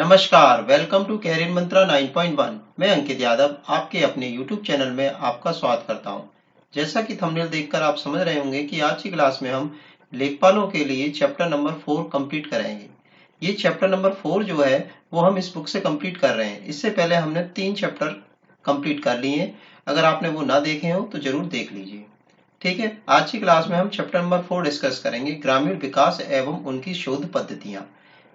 नमस्कार, welcome to career मंत्रा 9.1। मैं अंकित यादव आपके अपने YouTube चैनल में आपका स्वागत करता हूं। जैसा कि थंबनेल देखकर आप समझ रहे होंगे कि आज की क्लास में हम लेखपालों के लिए चैप्टर नंबर 4 कंप्लीट करेंगे। ये चैप्टर नंबर 4 जो है वो हम इस बुक से कंप्लीट कर रहे हैं। इससे पहले हमने 3 चैप्टर कंप्लीट कर लिए हैं। अगर आपने वो ना देखे हो तो जरूर देख लीजिए। ठीक है, आज की क्लास में हम चैप्टर नंबर 4 डिस्कस करेंगे, ग्रामीण विकास एवं उनकी शोध पद्धतियां।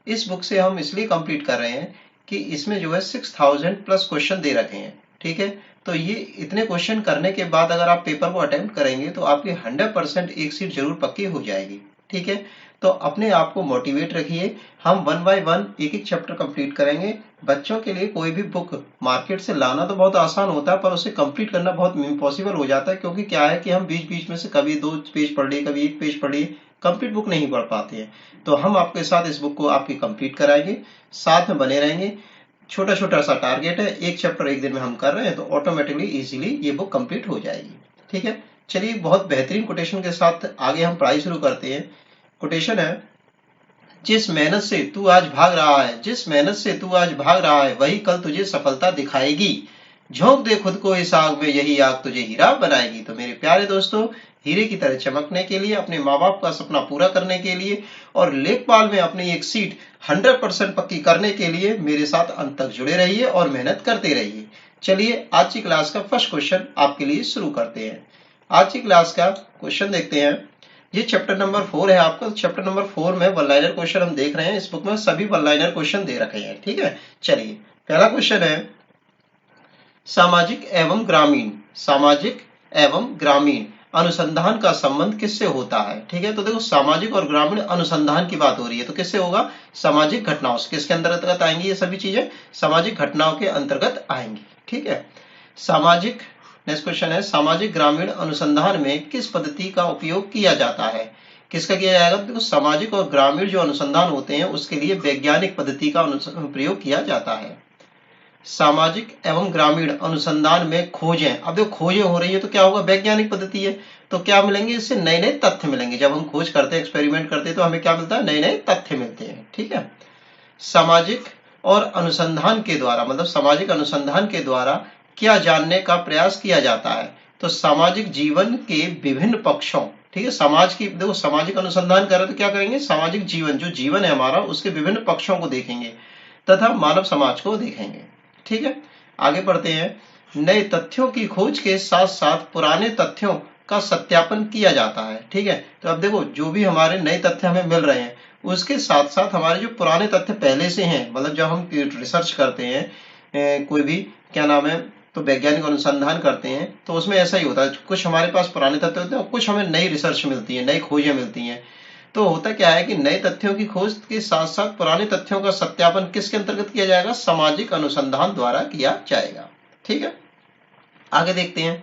इस बुक से हम इसलिए कंप्लीट कर रहे हैं कि इसमें जो है 6000 प्लस क्वेश्चन दे रखे हैं। ठीक है, तो ये इतने क्वेश्चन करने के बाद अगर आप पेपर को अटेम्प्ट करेंगे तो आपकी 100% एक सीट जरूर पक्की हो जाएगी। ठीक है, तो अपने आप को मोटिवेट रखिए। हम 1 बाय 1 एक एक चैप्टर कंप्लीट करेंगे। बच्चों के लिए कोई भी बुक मार्केट से लाना तो बहुत आसान होता है, पर उसे कंप्लीट करना बहुत इम्पॉसिबल हो जाता है, क्योंकि क्या है कि हम बीच बीच में से कभी 2 पेज पढ़ लिए, कभी 1 पेज पढ़ लिए, कंप्लीट बुक नहीं पढ़ पाते हैं। तो हम आपके साथ इस बुक को आपकी कंप्लीट कराएंगे, साथ में बने रहेंगे। छोटा छोटा सा टारगेट है, एक चैप्टर एक दिन में हम कर रहे हैं तो ऑटोमेटिकली इजीली ये बुक कंप्लीट हो जाएगी। ठीक है, चलिए बहुत बेहतरीन कोटेशन के साथ आगे हम पढ़ाई शुरू करते हैं। कोटेशन है, जिस मेहनत से तू आज भाग रहा है, जिस मेहनत से तू आज भाग रहा है, वही कल तुझे सफलता दिखाएगी। झोंक दे खुद को इस आग में, यही आग तुझे हीरा बनाएगी। तो मेरे प्यारे दोस्तों, हीरे की तरह चमकने के लिए, अपने माँ बाप का सपना पूरा करने के लिए और लेखपाल में अपनी एक सीट 100% पक्की करने के लिए मेरे साथ अंत तक जुड़े रहिए और मेहनत करते रहिए। चलिए आज की क्लास का फर्स्ट क्वेश्चन आपके लिए शुरू करते हैं। आज की क्लास का क्वेश्चन देखते हैं। ये चैप्टर नंबर 4 है आपका। चैप्टर नंबर 4 में वन लाइनर क्वेश्चन हम देख रहे हैं। इस बुक में सभी वन लाइनर क्वेश्चन दे रखे हैं। ठीक है, चलिए पहला क्वेश्चन है, सामाजिक एवं ग्रामीण, सामाजिक एवं ग्रामीण अनुसंधान का संबंध किससे होता है। ठीक है, तो देखो सामाजिक और ग्रामीण अनुसंधान की बात हो रही है, तो किससे होगा, सामाजिक घटनाओं से। किसके अंतर्गत आएंगी ये सभी चीजें, सामाजिक घटनाओं के अंतर्गत आएंगी। ठीक है, सामाजिक, नेक्स्ट क्वेश्चन है, सामाजिक ग्रामीण अनुसंधान में किस पद्धति का उपयोग किया जाता है। किसका किया जाएगा, देखो सामाजिक और ग्रामीण जो अनुसंधान होते हैं उसके लिए वैज्ञानिक पद्धति का प्रयोग किया जाता है। सामाजिक एवं ग्रामीण अनुसंधान में खोजें, अब देखो खोजें हो रही है तो क्या होगा, वैज्ञानिक पद्धति है, तो क्या मिलेंगे, इससे नए नए तथ्य मिलेंगे। जब हम खोज करते हैं, एक्सपेरिमेंट करते हैं, तो हमें क्या मिलता है, नए नए तथ्य मिलते हैं। ठीक है, सामाजिक और अनुसंधान के द्वारा, मतलब सामाजिक अनुसंधान के द्वारा क्या जानने का प्रयास किया जाता है, तो सामाजिक जीवन के विभिन्न पक्षों। ठीक है, समाज की, देखो सामाजिक अनुसंधान कर रहे तो क्या करेंगे, सामाजिक जीवन, जो जीवन है हमारा, उसके विभिन्न पक्षों को देखेंगे तथा मानव समाज को देखेंगे। ठीक है, आगे बढ़ते हैं। नए तथ्यों की खोज के साथ साथ पुराने तथ्यों का सत्यापन किया जाता है। ठीक है, तो अब देखो जो भी हमारे नए तथ्य हमें मिल रहे हैं उसके साथ साथ हमारे जो पुराने तथ्य पहले से हैं, मतलब जब हम रिसर्च करते हैं कोई भी, क्या नाम है, तो वैज्ञानिक अनुसंधान करते हैं, तो उसमें ऐसा ही होता है, कुछ हमारे पास पुराने तथ्य होते हैं और कुछ हमें नई रिसर्च मिलती है, नई खोजें मिलती हैं। तो होता क्या है कि नए तथ्यों की खोज के साथ साथ पुराने तथ्यों का सत्यापन किसके अंतर्गत किया जाएगा, सामाजिक अनुसंधान द्वारा किया जाएगा। ठीक है, आगे देखते हैं,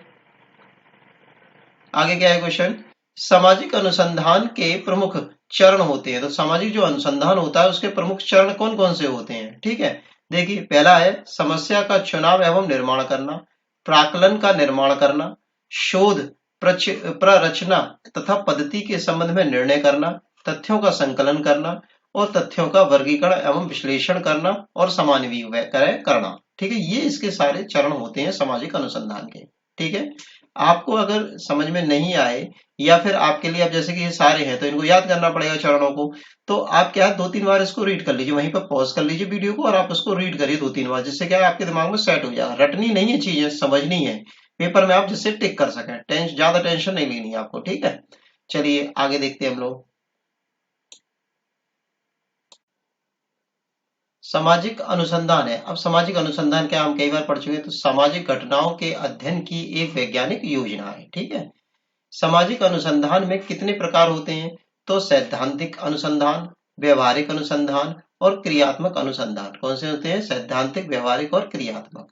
आगे क्या है क्वेश्चन, सामाजिक अनुसंधान के प्रमुख चरण होते हैं। तो सामाजिक जो अनुसंधान होता है उसके प्रमुख चरण कौन कौन से होते हैं। ठीक है, देखिए पहला है समस्या का चुनाव एवं निर्माण करना, प्राकलन का निर्माण करना, शोध प्ररचना तथा पद्धति के संबंध में निर्णय करना, तथ्यों का संकलन करना और तथ्यों का वर्गीकरण एवं विश्लेषण करना और समान्वय करना। ठीक है, ये इसके सारे चरण होते हैं सामाजिक अनुसंधान के। ठीक है, आपको अगर समझ में नहीं आए या फिर आपके लिए, अब जैसे कि ये सारे हैं तो इनको याद करना पड़ेगा चरणों को, तो आप क्या है 2-3 बार इसको रीड कर लीजिए, वहीं पर पॉज कर लीजिए वीडियो को और आप उसको रीड करिए 2-3 बार, जिससे क्या है आपके दिमाग में सेट हो जाएगा। रटनी नहीं है चीजें, समझनी है पेपर में, आप जिससे टिक कर सकें। ज्यादा टेंशन नहीं लेनी है आपको। ठीक है, चलिए आगे देखते हैं हम लोग। सामाजिक अनुसंधान है। अब सामाजिक अनुसंधान क्या, हम कई बार पढ़ चुके हैं, तो सामाजिक घटनाओं के अध्ययन की एक वैज्ञानिक योजना है। ठीक है, सामाजिक अनुसंधान में कितने प्रकार होते हैं, तो सैद्धांतिक अनुसंधान, व्यवहारिक अनुसंधान और क्रियात्मक अनुसंधान। कौन से होते हैं, सैद्धांतिक, व्यवहारिक और क्रियात्मक।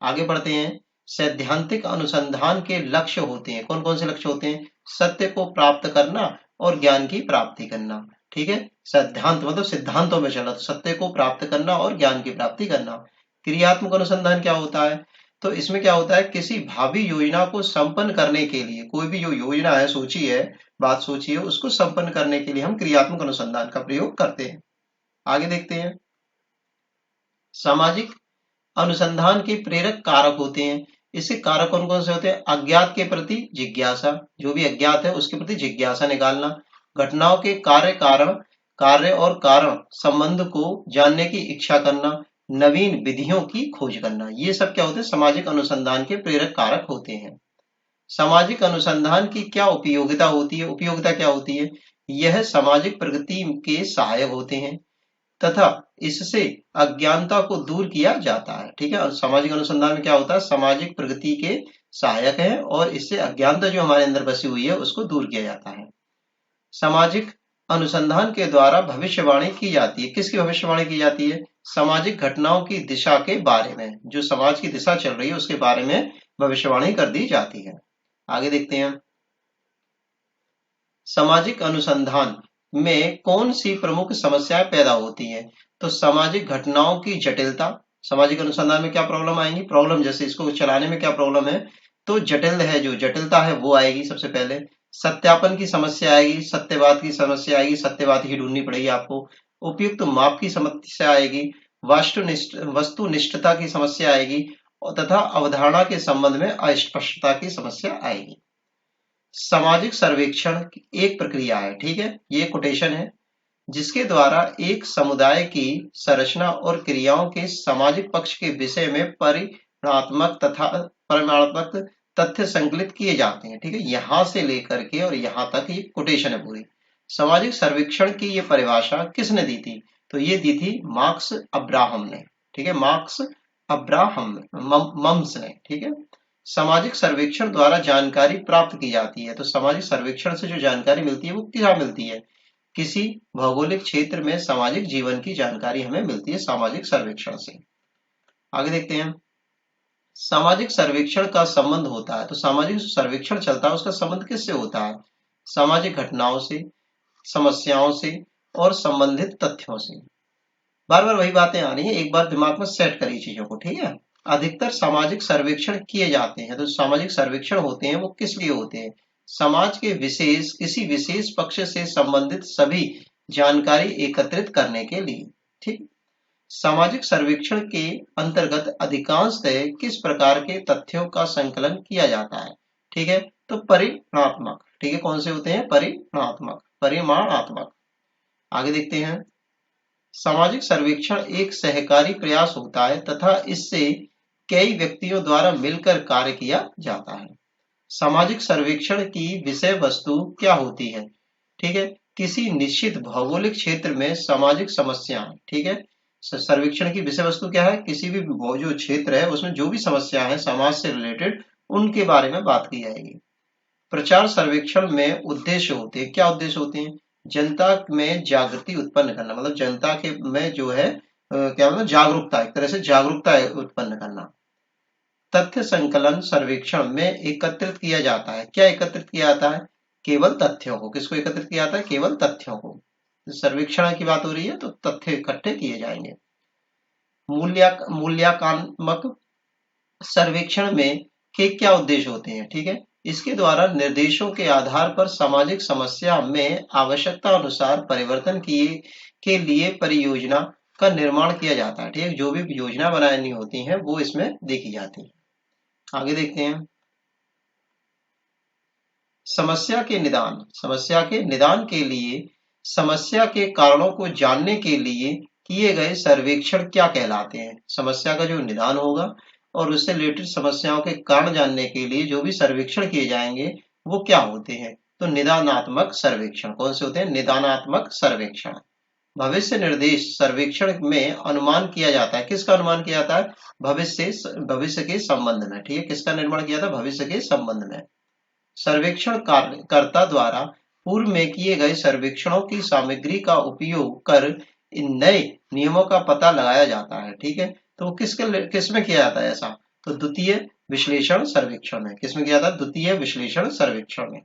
आगे बढ़ते हैं, सैद्धांतिक अनुसंधान के लक्ष्य होते हैं। कौन कौन से लक्ष्य होते हैं, सत्य को प्राप्त करना और ज्ञान की प्राप्ति करना। ठीक है, सिद्धांत मतलब सिद्धांतों में चलना, तो सत्य को प्राप्त करना और ज्ञान की प्राप्ति करना। क्रियात्मक अनुसंधान क्या होता है, तो इसमें क्या होता है, किसी भावी योजना को संपन्न करने के लिए, कोई भी जो योजना है सोची है, बात सोची है, उसको संपन्न करने के लिए हम क्रियात्मक अनुसंधान का प्रयोग करते हैं। आगे देखते हैं, सामाजिक अनुसंधान के प्रेरक कारक होते हैं। इसके कारक कौन कौन से होते हैं? अज्ञात के प्रति जिज्ञासा, जो भी अज्ञात है उसके प्रति जिज्ञासा निकालना, घटनाओं के कार्य और कारण संबंध को जानने की इच्छा करना, नवीन विधियों की खोज करना, ये सब क्या होते हैं? सामाजिक अनुसंधान के प्रेरक कारक होते हैं। सामाजिक अनुसंधान की क्या उपयोगिता होती है? उपयोगिता क्या होती है? यह सामाजिक प्रगति के सहायक होते हैं तथा इससे अज्ञानता को दूर किया जाता है। ठीक है, और सामाजिक अनुसंधान में क्या होता है? सामाजिक प्रगति के सहायक है और इससे अज्ञानता जो हमारे अंदर बसी हुई है उसको दूर किया जाता है। सामाजिक अनुसंधान के द्वारा भविष्यवाणी की जाती है। किसकी भविष्यवाणी की जाती है? सामाजिक घटनाओं की दिशा के बारे में, जो समाज की दिशा चल रही है उसके बारे में भविष्यवाणी कर दी जाती है। आगे देखते हैं, सामाजिक अनुसंधान में कौन सी प्रमुख समस्याएं पैदा होती हैं? तो सामाजिक घटनाओं की जटिलता, सामाजिक अनुसंधान में क्या प्रॉब्लम आएंगी? प्रॉब्लम जैसे इसको चलाने में क्या प्रॉब्लम है, तो जटिल है, जो जटिलता है वो आएगी सबसे पहले। सत्यापन की समस्या आएगी, सत्यवाद की समस्या आएगी, सत्यवाद ही ढूंढनी पड़ेगी आपको। उपयुक्त माप की समस्या आएगी, वस्तुनिष्ठता की समस्या आएगी तथा अवधारणा के संबंध में अस्पष्टता की समस्या आएगी। सामाजिक सर्वेक्षण एक प्रक्रिया है, ठीक है, ये कोटेशन है, जिसके द्वारा एक समुदाय की संरचना और क्रियाओं के सामाजिक पक्ष के विषय में परिमाणात्मक तथ्य संकलित किए जाते हैं। ठीक है, यहां से लेकर के और यहां तक ये कोटेशन है पूरी। सामाजिक सर्वेक्षण की ये परिभाषा किसने दी थी? तो ये दी थी मार्क्स अब्राहम ने। ठीक है, मार्क्स अब्राहम मम्स ने। ठीक है, सामाजिक सर्वेक्षण द्वारा जानकारी प्राप्त की जाती है। तो सामाजिक सर्वेक्षण से जो जानकारी मिलती है वो क्या मिलती है? किसी भौगोलिक क्षेत्र में सामाजिक जीवन की जानकारी हमें मिलती है सामाजिक सर्वेक्षण से। आगे देखते हैं, सामाजिक सर्वेक्षण का संबंध होता है। तो सामाजिक सर्वेक्षण चलता है उसका संबंध किससे होता है? सामाजिक घटनाओं से, समस्याओं से और संबंधित तथ्यों से। बार बार वही बातें आ रही है, एक बार दिमाग में सेट करिए चीजों को। ठीक है, अधिकतर सामाजिक सर्वेक्षण किए जाते हैं। तो सामाजिक सर्वेक्षण होते हैं वो किस लिए होते हैं? समाज के किसी विशेष पक्ष से संबंधित सभी जानकारी एकत्रित करने के लिए। ठीक, सामाजिक सर्वेक्षण के अंतर्गत अधिकांशतः किस प्रकार के तथ्यों का संकलन किया जाता है? ठीक है, तो परिमाणात्मक। ठीक है, कौन से होते हैं? परिमाणात्मक। आगे देखते हैं, सामाजिक सर्वेक्षण एक सहकारी प्रयास होता है तथा इससे कई व्यक्तियों द्वारा मिलकर कार्य किया जाता है। सामाजिक सर्वेक्षण की विषय वस्तु क्या होती है? ठीक है, किसी निश्चित भौगोलिक क्षेत्र में सामाजिक समस्याएं। ठीक है, सर्वेक्षण की विषय वस्तु क्या है? किसी भी जो क्षेत्र है उसमें जो भी समस्या है समाज से रिलेटेड उनके बारे में बात की जाएगी। प्रचार सर्वेक्षण में उद्देश्य होते हैं। क्या उद्देश्य होते हैं? जनता में जागृति उत्पन्न करना, मतलब जनता के में जो है क्या मतलब जागरूकता, एक तरह से जागरूकता उत्पन्न करना। तथ्य संकलन सर्वेक्षण में एकत्रित किया जाता है। क्या एकत्रित किया जाता है? केवल तथ्यों को। किसको एकत्रित किया जाता है? केवल तथ्यों को। सर्वेक्षण की बात हो रही है तो तथ्य इकट्ठे किए जाएंगे। मूल्यांकनात्मक सर्वेक्षण में के क्या उद्देश्य होते हैं? ठीक है, इसके द्वारा निर्देशों के आधार पर सामाजिक समस्या में आवश्यकता अनुसार परिवर्तन के लिए परियोजना का निर्माण किया जाता है। ठीक है, जो भी योजना बनानी होती है वो इसमें देखी जाती है। आगे देखते हैं, समस्या के निदान के लिए समस्या के कारणों को जानने के लिए किए गए सर्वेक्षण क्या कहलाते हैं? समस्या का जो निदान होगा और उससे रिलेटेड समस्याओं के कारण जानने के लिए जो भी सर्वेक्षण किए जाएंगे वो क्या होते हैं? तो निदानात्मक सर्वेक्षण। कौन से होते हैं? निदानात्मक सर्वेक्षण। भविष्य निर्देश सर्वेक्षण में अनुमान किया जाता है। किसका अनुमान किया जाता है? भविष्य के संबंध में। ठीक है, किसका निर्माण किया था? भविष्य के संबंध में। सर्वेक्षण कार्यकर्ता द्वारा पूर्व में किए गए सर्वेक्षणों की सामग्री का उपयोग कर इन नए नियमों का पता लगाया जाता है। ठीक है, तो किसमें किया जाता है ऐसा? तो द्वितीय विश्लेषण सर्वेक्षण में। किसमें किया जाता है? द्वितीय विश्लेषण सर्वेक्षण में।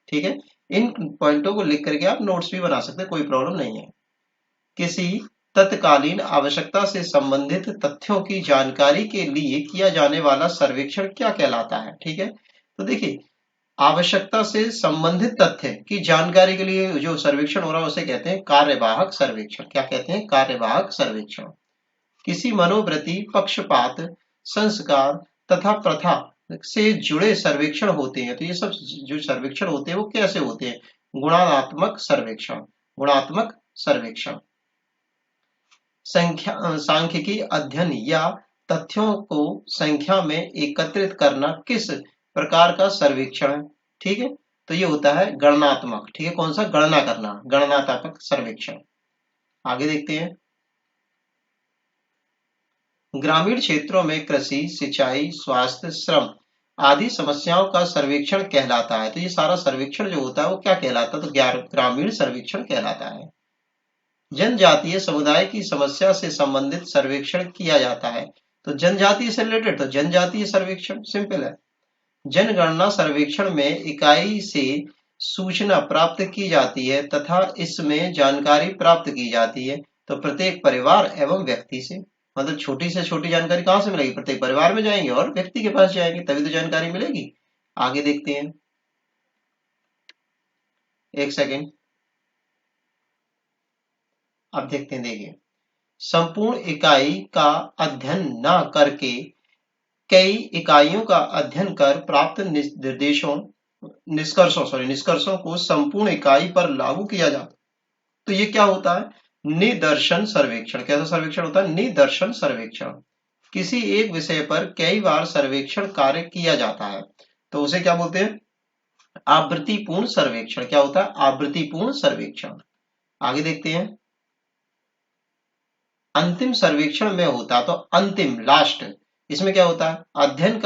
ठीक है, इन पॉइंटों को लिख करके आप नोट्स भी बना सकते हैं, कोई प्रॉब्लम नहीं है। किसी तत्कालीन आवश्यकता से संबंधित तथ्यों की जानकारी के लिए किया जाने वाला सर्वेक्षण क्या कहलाता है? ठीक है, तो देखिए, आवश्यकता से संबंधित तथ्य की जानकारी के लिए जो सर्वेक्षण हो रहा है उसे कहते हैं कार्यवाहक सर्वेक्षण। क्या कहते हैं? कार्यवाहक सर्वेक्षण। किसी मनोवृत्ति, पक्षपात, संस्कार तथा प्रथा से जुड़े सर्वेक्षण होते हैं। तो ये सब जो सर्वेक्षण होते हैं वो कैसे होते हैं? गुणात्मक सर्वेक्षण। गुणात्मक सर्वेक्षण सांख्यिकी अध्ययन या तथ्यों को संख्या में एकत्रित करना किस प्रकार का सर्वेक्षण है? ठीक है, तो ये होता है गणनात्मक। ठीक है, कौन सा? गणना करना, गणनात्मक सर्वेक्षण। आगे देखते हैं। ग्रामीण क्षेत्रों में कृषि, सिंचाई, स्वास्थ्य, श्रम आदि समस्याओं का सर्वेक्षण कहलाता है। तो ये सारा सर्वेक्षण जो होता है वो क्या कहलाता है? तो ग्रामीण सर्वेक्षण कहलाता है। जनजातीय समुदाय की समस्या से संबंधित सर्वेक्षण किया जाता है। तो जनजातीय से रिलेटेड तो जनजातीय सर्वेक्षण, सिंपल है। जनगणना सर्वेक्षण में इकाई से सूचना प्राप्त की जाती है तथा इसमें जानकारी प्राप्त की जाती है। तो प्रत्येक परिवार एवं व्यक्ति से, मतलब छोटी से छोटी जानकारी कहाँ से मिलेगी? प्रत्येक परिवार में जाएंगे और व्यक्ति के पास जाएंगे, तभी तो जानकारी मिलेगी। आगे देखते हैं, एक सेकेंड, अब देखते हैं। देखिए, संपूर्ण इकाई का अध्ययन न करके कई इकाइयों का अध्ययन कर प्राप्त निष्कर्षों को संपूर्ण इकाई पर लागू किया जाता। तो ये क्या होता है? निदर्शन सर्वेक्षण। कैसा सर्वेक्षण होता है? निदर्शन सर्वेक्षण। किसी एक विषय पर कई बार सर्वेक्षण कार्य किया जाता है तो उसे क्या बोलते हैं? आवृत्तिपूर्ण सर्वेक्षण। क्या होता है? आवृत्तिपूर्ण सर्वेक्षण। आगे देखते हैं। अंतिम सर्वेक्षण में होता, तो अंतिम, लास्ट, इसमें क्या होता है? अध्ययन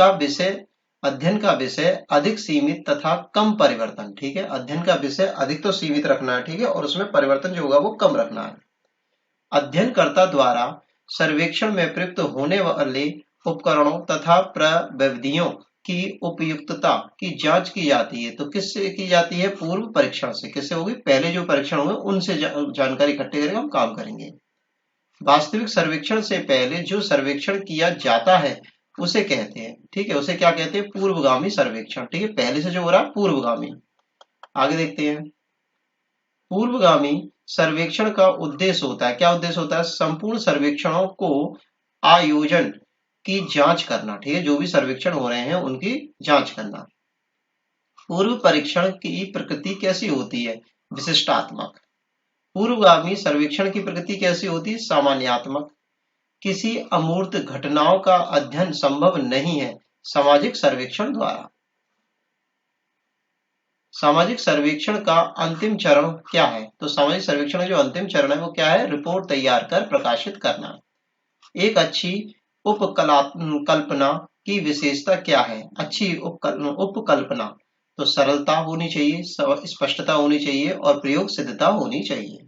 का विषय अधिक सीमित तथा कम परिवर्तन। ठीक है, अध्ययन का विषय अधिक तो सीमित रखना है, ठीक है, और उसमें परिवर्तन जो होगा वो कम रखना है। अध्ययनकर्ता द्वारा सर्वेक्षण में प्रयुक्त होने वाले उपकरणों तथा प्रविधियों की उपयुक्तता की जांच की जाती है। तो किससे की जाती है? पूर्व परीक्षण से। किससे होगी? पहले जो परीक्षण हुए उनसे जानकारी इकट्ठी करके हम काम करेंगे। वास्तविक सर्वेक्षण से पहले जो सर्वेक्षण किया जाता है उसे कहते हैं, ठीक है, उसे क्या कहते हैं? पूर्वगामी सर्वेक्षण। ठीक है, पहले से जो हो रहा है पूर्वगामी। आगे देखते हैं। पूर्वगामी सर्वेक्षण का उद्देश्य होता है, क्या उद्देश्य होता है? संपूर्ण सर्वेक्षणों को आयोजन की जांच करना। ठीक है, जो भी सर्वेक्षण हो रहे हैं उनकी जांच करना। पूर्व परीक्षण की प्रकृति कैसी होती है? विशिष्टात्मक। पूर्वगामी सर्वेक्षण की प्रकृति कैसी होती है? सामान्यात्मक। किसी अमूर्त घटनाओं का अध्ययन संभव नहीं है सामाजिक सर्वेक्षण द्वारा। सामाजिक सर्वेक्षण का अंतिम चरण क्या है? तो सामाजिक सर्वेक्षण का जो अंतिम चरण है वो क्या है? रिपोर्ट तैयार कर प्रकाशित करना। एक अच्छी उपकल्पना की विशेषता क्या है? अच्छी उपकल्पना तो सरलता होनी चाहिए, स्पष्टता होनी चाहिए और प्रयोग सिद्धता होनी चाहिए।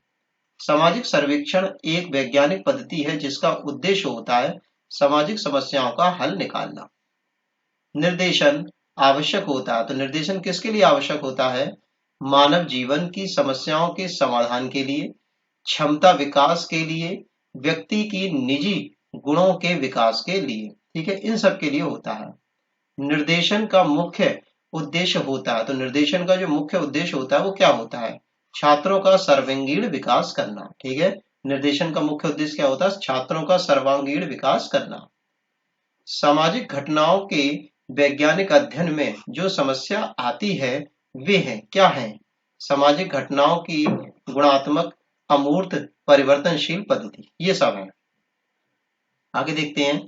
सामाजिक सर्वेक्षण एक वैज्ञानिक पद्धति है जिसका उद्देश्य होता है सामाजिक समस्याओं का हल निकालना। निर्देशन आवश्यक होता है, तो निर्देशन किसके लिए आवश्यक होता है? मानव जीवन की समस्याओं के समाधान के लिए, क्षमता विकास के लिए, व्यक्ति की निजी गुणों के विकास के लिए। ठीक है, इन सब के लिए होता है। निर्देशन का मुख्य उद्देश्य होता है, तो निर्देशन का जो मुख्य उद्देश्य होता है वो क्या होता है? छात्रों का सर्वांगीण विकास करना। ठीक है, निर्देशन का मुख्य उद्देश्य क्या होता है? छात्रों का सर्वांगीण विकास करना। सामाजिक घटनाओं के वैज्ञानिक अध्ययन में जो समस्या आती है वे हैं, क्या है? सामाजिक घटनाओं की गुणात्मक, अमूर्त, परिवर्तनशील पद्धति, ये सब है। आगे देखते हैं।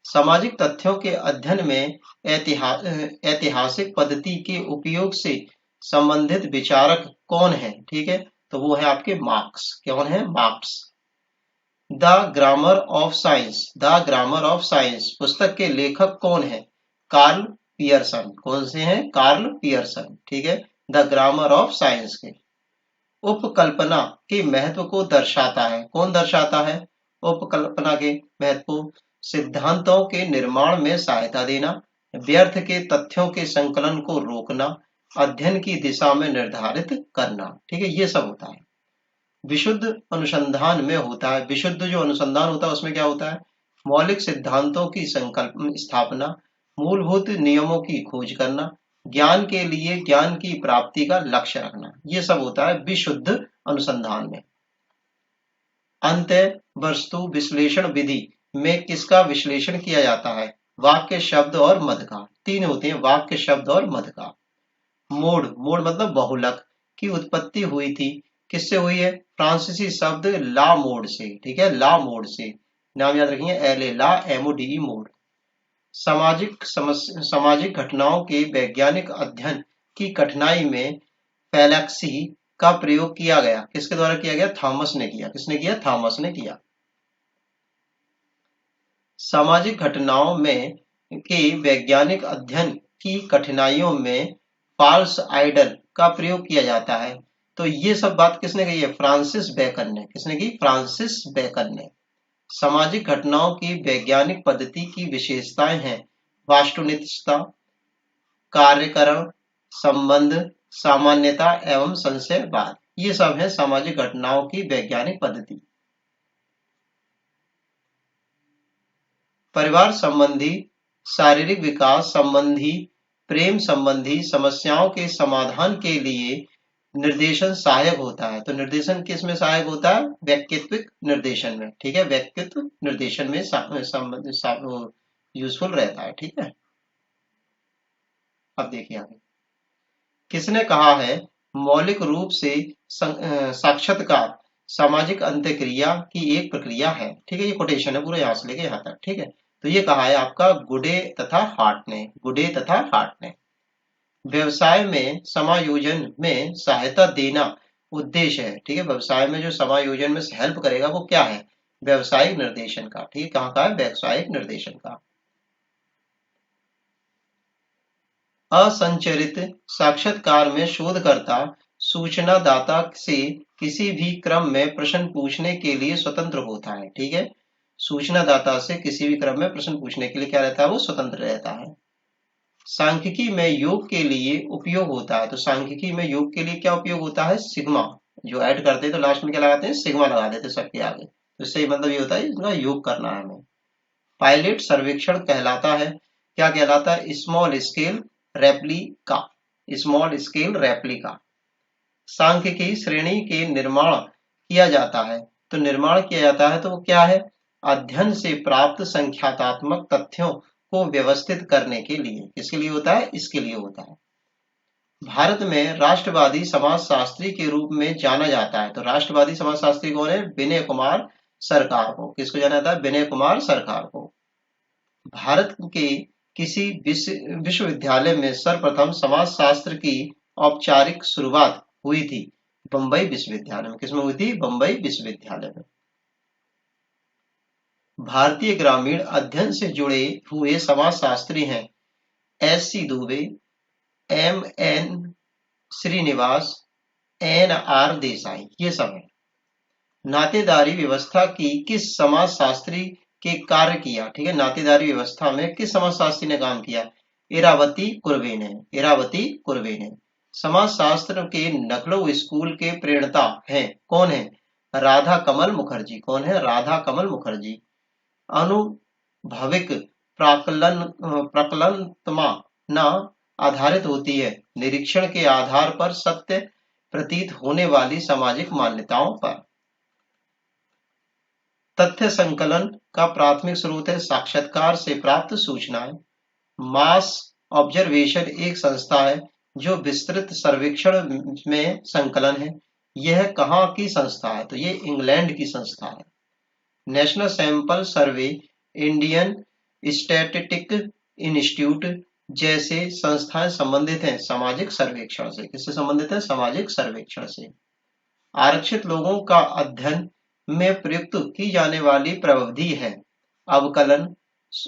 सामाजिक तथ्यों के अध्ययन में ऐतिहासिक पद्धति के उपयोग से संबंधित विचारक कौन है? ठीक है, तो वो है आपके मार्क्स। कौन है? Marx. The grammar of science, the grammar of science पुस्तक के लेखक कौन है? Karl Pearson. कौन से हैं? Karl Pearson. ठीक है, द ग्रामर ऑफ साइंस के। उपकल्पना के महत्व को दर्शाता है, कौन दर्शाता है? उपकल्पना के महत्व को सिद्धांतों के निर्माण में सहायता देना, व्यर्थ के तथ्यों के संकलन को रोकना, अध्ययन की दिशा में निर्धारित करना। ठीक है, ये सब होता है। विशुद्ध अनुसंधान में होता है, विशुद्ध जो अनुसंधान होता है उसमें क्या होता है? मौलिक सिद्धांतों की संकल्प स्थापना, मूलभूत नियमों की खोज करना, ज्ञान के लिए ज्ञान की प्राप्ति का लक्ष्य रखना, ये सब होता है विशुद्ध अनुसंधान में। अंत्य वस्तु विश्लेषण विधि में किसका विश्लेषण किया जाता है? वाक्य, शब्द और मद का। तीन होते हैं, वाक्य, शब्द और मद का। मोड, मोड मतलब बहुलक की उत्पत्ति हुई थी, किससे हुई है? फ्रांसीसी शब्द ला मोड से, ठीक है, ला मोड से। नाम याद रखिए, एल ए, ला MODE, मोड। सामाजिक घटनाओं के वैज्ञानिक अध्ययन की कठिनाई में फैलेक्सी का प्रयोग किया गया, किसके द्वारा किया गया? थॉमस ने किया। किसने किया? थॉमस ने किया। सामाजिक घटनाओं में के वैज्ञानिक अध्ययन की कठिनाइयों में फॉल्स आइडल का प्रयोग किया जाता है। तो ये सब बात किसने कही है? फ्रांसिस बेकन ने। किसने की? फ्रांसिस बेकन ने। सामाजिक घटनाओं की वैज्ञानिक पद्धति की विशेषताएं हैं वास्तुनिष्ठता, कार्यकरण, संबंध, सामान्यता एवं संशयवाद। ये सब है सामाजिक घटनाओं की वैज्ञानिक पद्धति। परिवार संबंधी, शारीरिक विकास संबंधी, प्रेम संबंधी समस्याओं के समाधान के लिए निर्देशन सहायक होता है। तो निर्देशन किस में सहायक होता है? व्यक्तित्व निर्देशन में, ठीक है, व्यक्तित्व निर्देशन में यूजफुल रहता है, ठीक है। अब देखिए आगे, किसने कहा है मौलिक रूप से साक्षात्कार सामाजिक अंत्यक्रिया की एक प्रक्रिया है? ठीक है, ये कोटेशन है पूरा यहाँ से लेके यहाँ तक, ठीक है। तो ये कहा है आपका गुडे तथा हार्ट ने, गुडे तथा हार्ट ने। व्यवसाय में समायोजन में सहायता देना उद्देश्य है, ठीक है। व्यवसाय में जो समायोजन में हेल्प करेगा वो क्या है? व्यवसायिक निर्देशन का, ठीक है। कहाँ का है? व्यवसायिक निर्देशन का। असंरचित साक्षात्कार में शोधकर्ता सूचनादाता से किसी भी क्रम में प्रश्न पूछने के लिए स्वतंत्र होता है, ठीक है। सूचनादाता से किसी भी क्रम में प्रश्न पूछने के लिए क्या रहता है? वो स्वतंत्र रहता है। सांख्यिकी में योग के लिए उपयोग होता है। तो सांख्यिकी में योग के लिए क्या उपयोग होता है? सिग्मा। जो ऐड करते हैं तो लास्ट में क्या लगाते हैं? सिग्मा लगा देते हैं सबके आगे। तो इससे मतलब ये होता है इसका योग करना है हमें। पायलट सर्वेक्षण कहलाता है, क्या कहलाता है? Small scale replica, small scale replica. सांख्यिकी श्रेणी के निर्माण किया जाता है। तो निर्माण किया जाता है तो वो क्या है? अध्ययन से प्राप्त संख्यात्मक तथ्यों को व्यवस्थित करने के लिए। किसके लिए होता है? इसके लिए होता है। भारत में राष्ट्रवादी समाजशास्त्री के रूप में जाना जाता है। तो राष्ट्रवादी समाजशास्त्री कौन है? विनय कुमार सरकार को। किसको जाना जाता है? विनय कुमार सरकार को। भारत के किसी विश्वविद्यालय में सर्वप्रथम समाजशास्त्र की औपचारिक शुरुआत हुई थी? बंबई विश्वविद्यालय में। किसमें हुई थी? बंबई विश्वविद्यालय में। भारतीय ग्रामीण अध्ययन से जुड़े हुए समाजशास्त्री हैं SC Dubey, MN Srinivas, NR Desai. ये सब है। नातेदारी व्यवस्था की किस समाजशास्त्री के कार्य किया? ठीक है, नातेदारी व्यवस्था में किस समाजशास्त्री ने काम किया? इरावती कुर्वे ने, इरावती कुर्वे ने। समाजशास्त्र के लखनऊ स्कूल के प्रणेता हैं, कौन है? राधा कमल मुखर्जी। कौन है? राधा कमल मुखर्जी। अनुभविक प्राकलनत्मा आधारित होती है निरीक्षण के आधार पर सत्य प्रतीत होने वाली सामाजिक मान्यताओं पर। तथ्य संकलन का प्राथमिक स्रोत है साक्षात्कार से प्राप्त सूचनाएं। मास ऑब्जर्वेशन एक संस्था है जो विस्तृत सर्वेक्षण में संकलन है। यह कहाँ की संस्था है? तो ये इंग्लैंड की संस्था है। National sample survey, Indian statistic institute जैसे संस्थाएं संबंधित हैं सामाजिक सर्वेक्षण से। किससे संबंधित है? सामाजिक सर्वेक्षण से। आरक्षित लोगों का अध्ययन में प्रयुक्त की जाने वाली प्रविधि है अवकलन,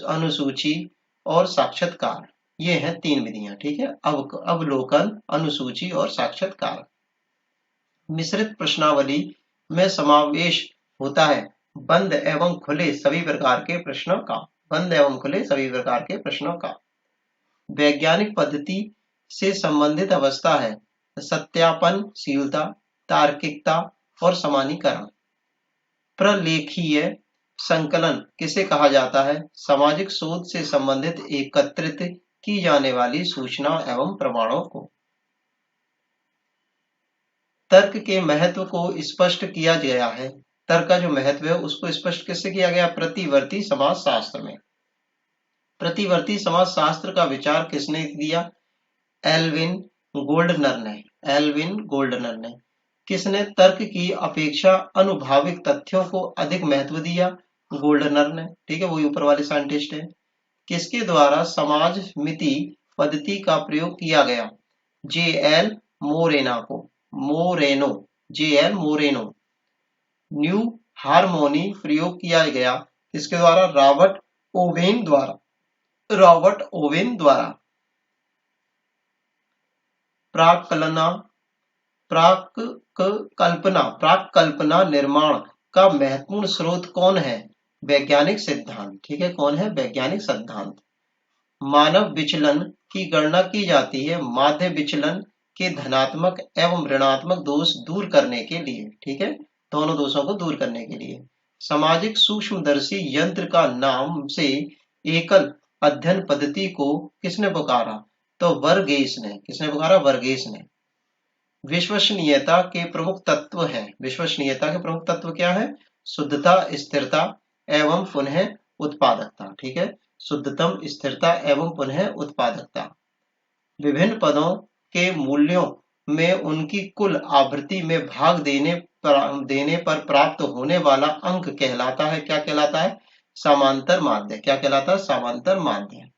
अनुसूची और साक्षात्कार। ये हैं तीन विधियां, ठीक है। अवलोकन, अनुसूची और साक्षात्कार। मिश्रित प्रश्नावली में समावेश होता है बंद एवं खुले सभी प्रकार के प्रश्नों का, बंद एवं खुले सभी प्रकार के प्रश्नों का। वैज्ञानिक पद्धति से संबंधित अवस्था है सत्यापनशीलता, तार्किकता और समानीकरण। प्रलेखीय संकलन किसे कहा जाता है? सामाजिक शोध से संबंधित एकत्रित की जाने वाली सूचना एवं प्रमाणों को। तर्क के महत्व को स्पष्ट किया गया है। तर्क का जो महत्व है उसको स्पष्ट किससे किया गया? प्रतिवर्ती समाजशास्त्र में। प्रतिवर्ती समाजशास्त्र का विचार किसने दिया? एल्विन गोल्डनर ने। एल्विन गोल्डनर ने। किसने तर्क की अपेक्षा अनुभाविक तथ्यों को अधिक महत्व दिया? गोल्डनर ने। ठीक है, वही ऊपर वाले साइंटिस्ट है। किसके द्वारा समाज मिति पद्धति का प्रयोग किया गया? J L Moreno. J L Moreno. New harmony प्रयोग किया गया किसके द्वारा? रॉबर्ट ओवेन द्वारा। रॉबर्ट ओवेन द्वारा। प्राक निर्माण का महत्वपूर्ण स्रोत कौन है? वैज्ञानिक सिद्धांत। ठीक है, कौन है? वैज्ञानिक सिद्धांत। मानव विचलन की गणना की जाती है माध्य विचलन के धनात्मक एवं ऋणात्मक दोष दूर करने के लिए। ठीक है, दोनों दोषों को दूर करने के लिए। सामाजिक सूक्ष्मदर्शी यंत्र का नाम से एकल अध्ययन पद्धति को किसने पुकारा? तो वर्गेस ने। किसने पुकारा? वर्गेस ने। विश्वसनीयता के प्रमुख तत्व हैं। विश्वसनीयता के प्रमुख तत्व क्या है? शुद्धता, स्थिरता एवं पुनः उत्पादकता। ठीक है, शुद्धतम, स्थिरता एवं पुनः उत्पादकता। विभिन्न पदों के मूल्यों में उनकी कुल आवृत्ति में भाग देने पर प्राप्त होने वाला अंक कहलाता है, क्या कहलाता है? समांतर माध्य। क्या कहलाता है? समांतर माध्य।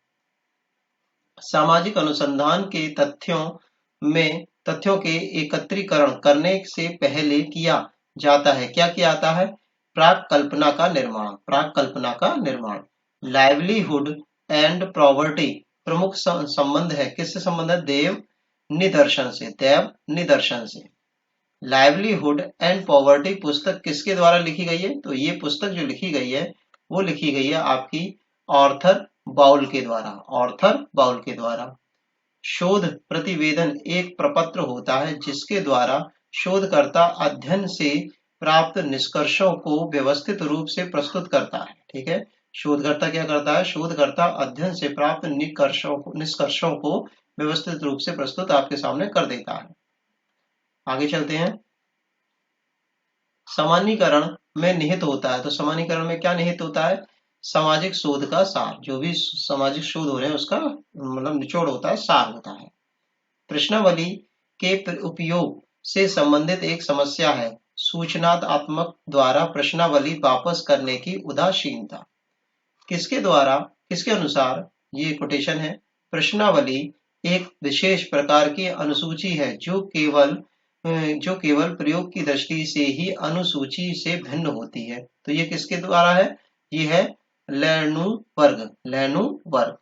सामाजिक अनुसंधान के तथ्यों के एकत्रीकरण करने से पहले किया जाता है, क्या किया जाता है? प्राक कल्पना का निर्माण। प्राक कल्पना का निर्माण। लाइवलीहुड एंड प्रॉपर्टी प्रमुख संबंध है, किससे संबंध है? देव निदर्शन से। देव निदर्शन से। लाइवलीहुड एंड पॉवर्टी पुस्तक किसके द्वारा लिखी गई है? तो ये पुस्तक जो लिखी गई है वो लिखी गई है आपकी ऑर्थर बाउल के द्वारा। ऑर्थर बाउल के द्वारा। शोध प्रतिवेदन एक प्रपत्र होता है जिसके द्वारा शोधकर्ता अध्ययन से प्राप्त निष्कर्षों को व्यवस्थित रूप से प्रस्तुत करता है। ठीक है, शोधकर्ता क्या करता है? शोधकर्ता अध्ययन से प्राप्त निष्कर्षों को व्यवस्थित रूप से प्रस्तुत आपके सामने कर देता है। आगे चलते हैं। सामान्यीकरण में निहित होता है। तो सामान्यीकरण में क्या निहित होता है? सामाजिक शोध का सार। जो भी सामाजिक शोध हो रहे हैं उसका मतलब निचोड़ होता है, सार होता है। प्रश्नावली के उपयोग से संबंधित एक समस्या है सूचनात्मक द्वारा प्रश्नावली वापस करने की उदासीनता। किसके द्वारा? किसके अनुसार? ये कोटेशन है। प्रश्नावली एक विशेष प्रकार की अनुसूची है जो केवल प्रयोग की दृष्टि से ही अनुसूची से भिन्न होती है। तो ये किसके द्वारा है? ये है लैनुबर्ग। लैनुबर्ग।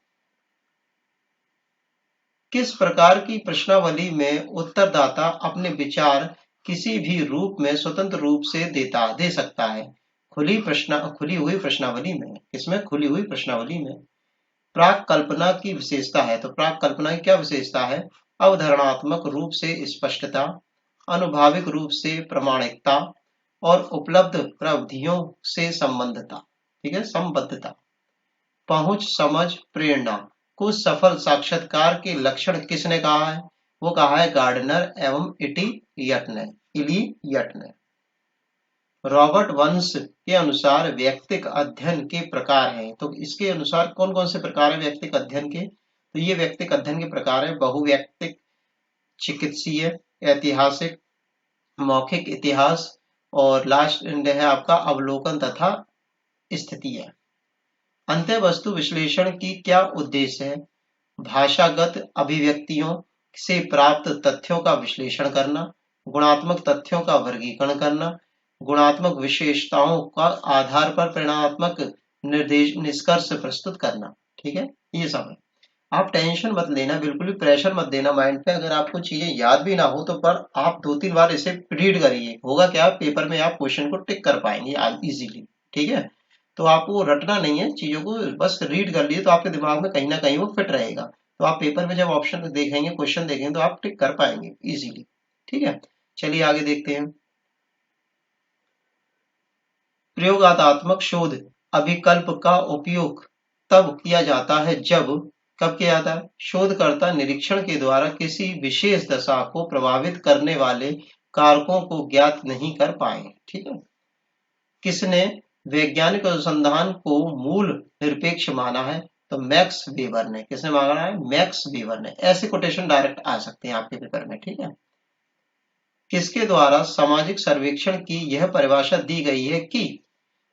किस प्रकार की प्रश्नावली में उत्तरदाता अपने विचार किसी भी रूप में स्वतंत्र रूप से दे सकता है? खुली हुई प्रश्नावली में। इसमें खुली हुई प्रश्नावली में। प्राक कल्पना की विशेषता है। तो प्राक कल्पना की क्या विशेषता है? अवधारणात्मक रूप से स्पष्टता, अनुभाविक रूप से प्रामाणिकता और उपलब्ध प्रविधियों से संबद्धता। ठीक है, संबद्धता। पहुंच, समझ, प्रेरणा को सफल साक्षात्कार के लक्षण किसने कहा है? वो कहा है गार्डनर एवं इलियट ने। रॉबर्ट वंश के अनुसार व्यक्तिक अध्ययन के प्रकार हैं। तो इसके अनुसार कौन कौन से प्रकार है व्यक्तिक अध्ययन के? तो ये व्यक्तिक अध्ययन के प्रकार है बहुव्यक्तिक, चिकित्सीय, ऐतिहासिक, मौखिक इतिहास और लास्ट है आपका अवलोकन तथा स्थिति है। अंत्य वस्तु विश्लेषण की क्या उद्देश्य है? भाषागत अभिव्यक्तियों से प्राप्त तथ्यों का विश्लेषण करना, गुणात्मक तथ्यों का वर्गीकरण करना, गुणात्मक विशेषताओं का आधार पर परिणामात्मक निष्कर्ष प्रस्तुत करना। ठीक है, ये सब है। आप टेंशन मत लेना, बिल्कुल भी प्रेशर मत देना माइंड पे। अगर आपको चीजें याद भी ना हो तो पर आप 2-3 बार इसे रीड करिए। होगा क्या? पेपर में आप क्वेश्चन को टिक कर पाएंगे इजीली। ठीक है, तो आपको रटना नहीं है चीजों को, बस रीड कर लिए तो आपके दिमाग में कहीं ना कहीं वो फिट रहेगा। तो आप पेपर में जब ऑप्शन देखेंगे, क्वेश्चन देखेंगे तो आप टिक कर पाएंगे इजीली। ठीक है, चलिए आगे देखते हैं। प्रयोगात्मक शोध अभिकल्प का उपयोग तब किया जाता है कब किया जाता है? शोधकर्ता निरीक्षण के द्वारा किसी विशेष दशा को प्रभावित करने वाले कारकों को ज्ञात नहीं कर पाए। ठीक है, किसने वैज्ञानिक अनुसंधान को मूल निरपेक्ष माना है? तो मैक्स वेबर ने। किसने माना है? मैक्स वेबर ने। ऐसे कोटेशन डायरेक्ट आ सकते हैं आपके पेपर में, ठीक है। किसके द्वारा सामाजिक सर्वेक्षण की यह परिभाषा दी गई है कि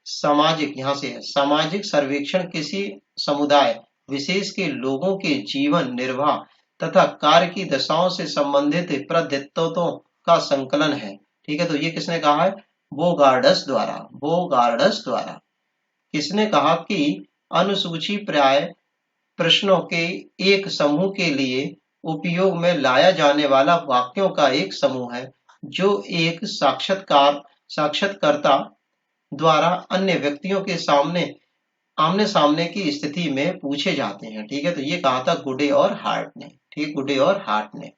सामाजिक, यहां से है, सामाजिक सर्वेक्षण किसी समुदाय विशेष के लोगों के जीवन निर्वाह तथा कार्य की दशाओं से संबंधित प्रदत्तों का संकलन है, ठीक है। तो ये किसने कहा है? बोगार्डस द्वारा। बोगार्डस द्वारा। किसने कहा कि अनुसूची प्राय प्रश्नों के एक समूह के लिए उपयोग में लाया जाने वाला वाक्यों का एक समूह है जो एक साक्षात्कारता द्वारा अन्य व्यक्तियों के सामने आमने सामने की स्थिति में पूछे जाते हैं, ठीक है। तो ये कहा था गुडे और हार्ट ने, ठीक है, गुडे और हार्ट ने,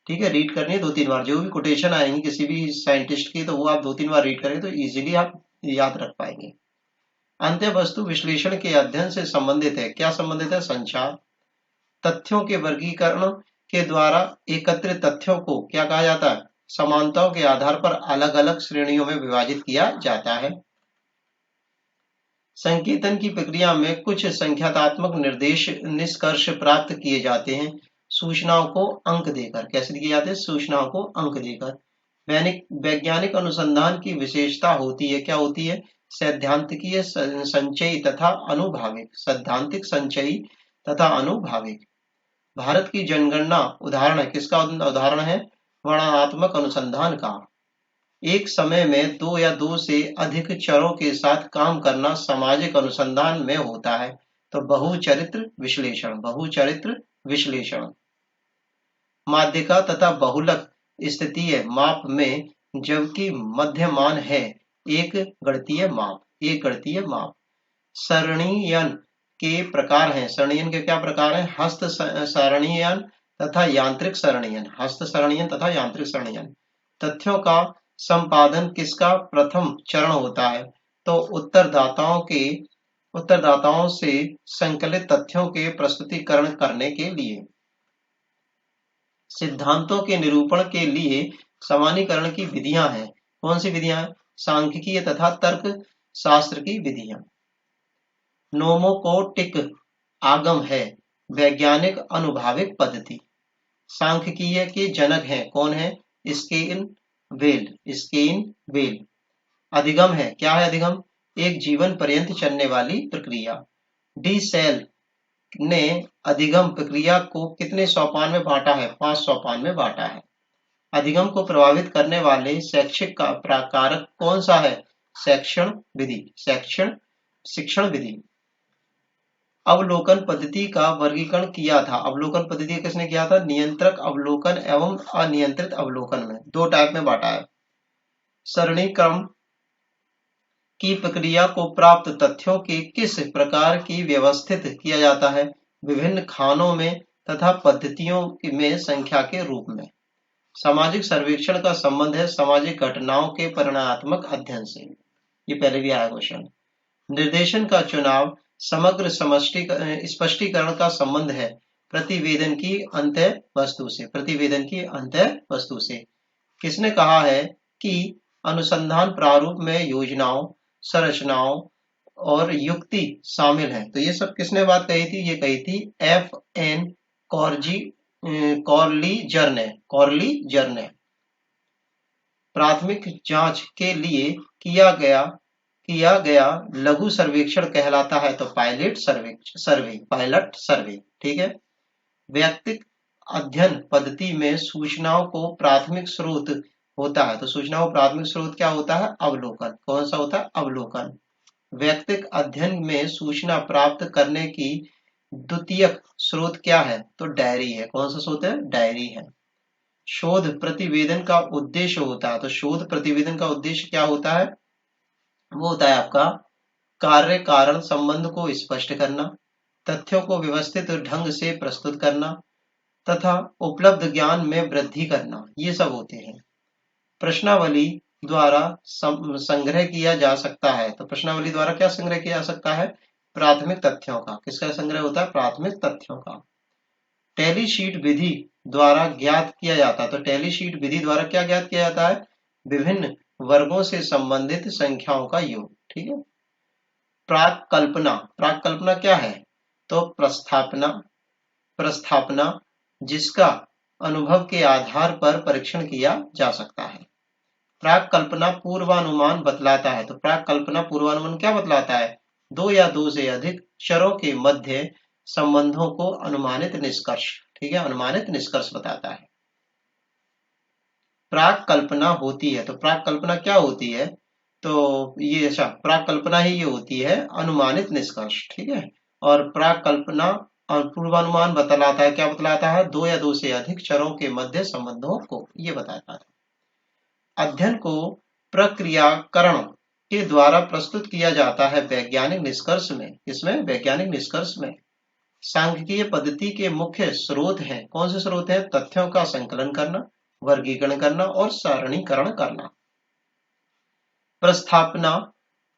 ठीक है। रीड करनी है 2-3 बार, जो भी कोटेशन आएंगे किसी भी साइंटिस्ट की, तो वो आप 2-3 बार रीड करेंगे तो इजीली आप याद रख पाएंगे। अंत्य वस्तु विश्लेषण के अध्ययन से संबंधित है। क्या संबंधित है? संचार। तथ्यों के वर्गीकरण के द्वारा एकत्रित तथ्यों को क्या कहा जाता है? समानताओं के आधार पर अलग अलग श्रेणियों में विभाजित किया जाता है। संकेतन की प्रक्रिया में कुछ संख्यात्मक निष्कर्ष प्राप्त किए जाते हैं सूचनाओं को अंक देकर। कैसे किए जाते हैं? सूचनाओं को अंक देकर। वैज्ञानिक अनुसंधान की विशेषता होती है, क्या होती है? सैद्धांतिकीय संचयी तथा अनुभाविक। सैद्धांतिक संचयी तथा अनुभाविक। भारत की जनगणना उदाहरण है, किसका उदाहरण है? वर्णनात्मक अनुसंधान का। एक समय में 2 या 2 से अधिक चरों के साथ काम करना सामाजिक अनुसंधान में होता है। तो बहुचरित्र विश्लेषण। बहुचरित्र विश्लेषण। माध्यिका तथा बहुलक स्थितीय माप में जबकि मध्यमान है एक गणितीय माप। एक गणितीय माप। सरणीयन के प्रकार हैं। सरणीयन के क्या प्रकार हैं? हस्त सरणीयन तथा यांत्रिक सरणीयन। हस्त सरणीयन तथा यांत्रिक सरणीयन। तथ्यों का संपादन किसका प्रथम चरण होता है? तो उत्तरदाताओं से संकलित तथ्यों के प्रस्तुतिकरण करने के लिए। सिद्धांतों के निरूपण के लिए सामान्यीकरण की विधियां हैं। कौन सी विधियां हैं? सांख्यिकीय तथा तर्क शास्त्र की विधियां। नोमोकोटिक आगम है वैज्ञानिक अनुभाविक पद्धति। सांख्यिकीय के जनक हैं, कौन है? Scan well. Scan well. अधिगम है, क्या है अधिगम? एक जीवन पर्यंत चलने वाली प्रक्रिया। डी सेल ने अधिगम प्रक्रिया को कितने सोपान में बांटा है? 5 सोपान में बांटा है। अधिगम को प्रभावित करने वाले शैक्षिक कारक कौन सा है? शिक्षण विधि। शिक्षण विधि। अवलोकन पद्धति का वर्गीकरण किया था। अवलोकन पद्धति किसने किया था? नियंत्रक अवलोकन एवं अनियंत्रित अवलोकन में 2 टाइप में बांटा है। सरणी क्रम की प्रक्रिया को प्राप्त तथ्यों के किस प्रकार की व्यवस्थित किया जाता है? विभिन्न खानों में तथा पद्धतियों में संख्या के रूप में। सामाजिक सर्वेक्षण का संबंध है सामाजिक घटनाओं के परिणात्मक अध्ययन से। ये पहले भी आया क्वेश्चन। निर्देशन का चुनाव समग्र स्पष्टीकरण का संबंध है प्रतिवेदन की अंत्य वस्तु से। प्रतिवेदन की अंत्य वस्तु से। किसने कहा है कि अनुसंधान प्रारूप में योजनाओं, संरचनाओं और युक्ति शामिल है? तो ये सब किसने बात कही थी? ये कही थी F.N. कॉर्लीजर ने। प्राथमिक जांच के लिए किया गया लघु सर्वेक्षण कहलाता है तो पायलट सर्वे। ठीक है। व्यक्तिक अध्ययन पद्धति में सूचनाओं को प्राथमिक स्रोत होता है तो सूचनाओं प्राथमिक स्रोत क्या होता है? अवलोकन। कौन सा होता है? अवलोकन। व्यक्तिक अध्ययन में सूचना प्राप्त करने की द्वितीयक स्रोत क्या है? तो डायरी है। कौन सा स्रोत है? डायरी है। शोध प्रतिवेदन का उद्देश्य होता है तो शोध प्रतिवेदन का उद्देश्य क्या होता है? वो होता है आपका कार्य कारण संबंध को स्पष्ट करना, तथ्यों को व्यवस्थित ढंग से प्रस्तुत करना तथा उपलब्ध ज्ञान में वृद्धि करना, ये सब होते हैं। प्रश्नावली द्वारा संग्रह किया जा सकता है तो प्रश्नावली द्वारा क्या संग्रह किया जा सकता है? प्राथमिक तथ्यों का। किसका संग्रह होता है? प्राथमिक तथ्यों का। टैली शीट विधि द्वारा ज्ञात किया जाता है तो टैली शीट विधि द्वारा क्या ज्ञात किया जाता है? विभिन्न वर्गों से संबंधित संख्याओं का योग। ठीक है। प्राक कल्पना, प्राक कल्पना क्या है? तो प्रस्थापना, प्रस्थापना जिसका अनुभव के आधार पर परीक्षण किया जा सकता है। प्राक कल्पना पूर्वानुमान बतलाता है। तो प्राक कल्पना पूर्वानुमान क्या बतलाता है? दो या दो से अधिक चरों के मध्य संबंधों को अनुमानित निष्कर्ष, ठीक है, अनुमानित निष्कर्ष बताता है। प्राक कल्पना होती है, तो प्राक कल्पना क्या होती है? तो ये अच्छा, प्राक कल्पना ही ये होती है अनुमानित निष्कर्ष, ठीक है। और प्राक कल्पना और पूर्वानुमान बतलाता है, क्या बतलाता है? दो या दो से अधिक चरों के मध्य संबंधों को ये बताता है। अध्ययन को प्रक्रियाकरण के द्वारा प्रस्तुत किया जाता है वैज्ञानिक निष्कर्ष में। इसमें वैज्ञानिक निष्कर्ष में सांख्यिकीय पद्धति के मुख्य स्रोत हैं। कौन से स्रोत हैं? तथ्यों का संकलन करना, वर्गीकरण करना और सारणीकरण करना। प्रस्थापना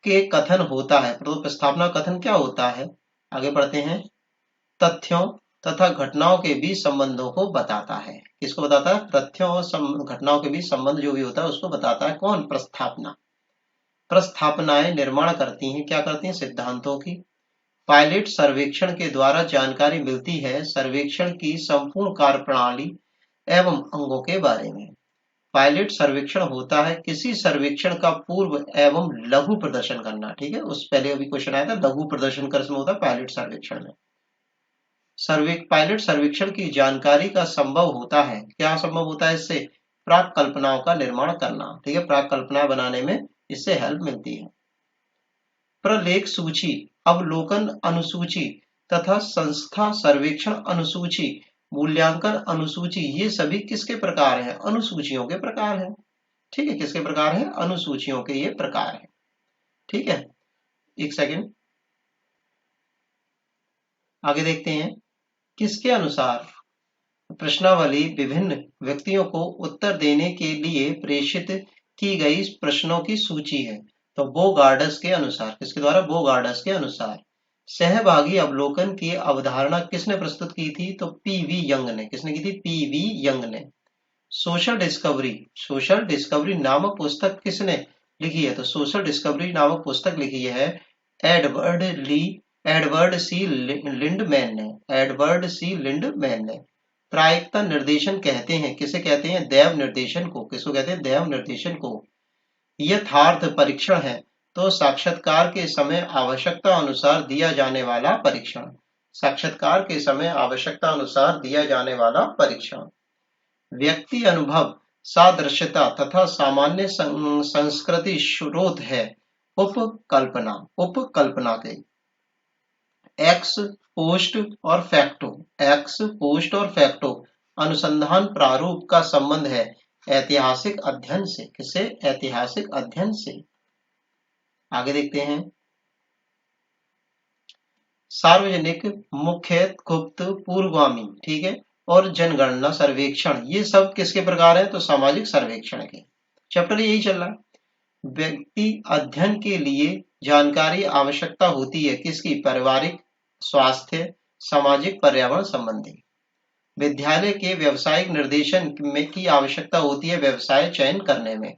के कथन होता है, तो प्रस्थापना कथन क्या होता है? आगे बढ़ते हैं। तथ्यों तथा घटनाओं के बीच संबंधों को बताता है। किसको बताता है? तथ्यों और घटनाओं के बीच संबंध जो भी होता है उसको बताता है। कौन? प्रस्थापना। प्रस्थापनाएं निर्माण करती हैं, क्या करती हैं? सिद्धांतों की। पायलट सर्वेक्षण के द्वारा जानकारी मिलती है सर्वेक्षण की संपूर्ण कार्यप्रणाली एवं अंगों के बारे में। पायलट सर्वेक्षण होता है किसी सर्वेक्षण का पूर्व एवं लघु प्रदर्शन करना, ठीक है। उस पहले अभी क्वेश्चन आया था, लघु प्रदर्शन कर होता है पायलट सर्वेक्षण में। पायलट सर्वेक्षण की जानकारी का संभव होता है, क्या संभव होता है इससे? प्राक कल्पनाओं का निर्माण करना, ठीक है, प्राक कल्पना बनाने में इससे हेल्प मिलती है। प्रलेख सूची, अवलोकन अनुसूची तथा संस्था सर्वेक्षण अनुसूची, मूल्यांकन अनुसूची, ये सभी किसके प्रकार हैं? अनुसूचियों के प्रकार हैं, ठीक है। किसके प्रकार हैं? अनुसूचियों के ये प्रकार हैं, ठीक है। एक सेकेंड, आगे देखते हैं। किसके अनुसार प्रश्नावली विभिन्न व्यक्तियों को उत्तर देने के लिए प्रेषित की गई प्रश्नों की सूची है? तो बोगार्डस के अनुसार, किसके द्वारा? बोगार्डस के अनुसार। सहभागी अवलोकन की अवधारणा किसने प्रस्तुत की थी? तो पीवी यंग ने। किसने की थी? पीवी यंग ने। सोशल डिस्कवरी, सोशल डिस्कवरी नामक पुस्तक किसने लिखी है? तो सोशल डिस्कवरी नामक पुस्तक लिखी है एडवर्ड सी लिंडमैन ने। एडवर्ड सी लिंडमैन ने। प्रायिकता निर्देशन कहते हैं, किसे कहते हैं? दैव निर्देशन को। किसको कहते हैं? दैव निर्देशन को। यथार्थ परीक्षण है, तो साक्षात्कार के समय आवश्यकता अनुसार दिया जाने वाला परीक्षण। साक्षात्कार के समय आवश्यकता अनुसार दिया जाने वाला परीक्षण। व्यक्ति अनुभव, सादृश्यता तथा सामान्य संस्कृति स्रोत है उपकल्पना, उपकल्पना के। एक्स पोस्ट और फैक्टो, एक्स पोस्ट और फैक्टो अनुसंधान प्रारूप का संबंध है ऐतिहासिक अध्ययन से। किससे? ऐतिहासिक अध्ययन से। आगे देखते हैं। सार्वजनिक, मुख्य, गुप्त, पूर्वगामी, ठीक है, और जनगणना सर्वेक्षण, ये सब किसके प्रकार है? तो सामाजिक सर्वेक्षण के। चैप्टर यही चल रहा है। व्यक्ति अध्ययन के लिए जानकारी आवश्यकता होती है, किसकी? पारिवारिक, स्वास्थ्य, सामाजिक, पर्यावरण संबंधी। विद्यालय के व्यवसायिक निर्देशन में की आवश्यकता होती है व्यवसाय चयन करने में।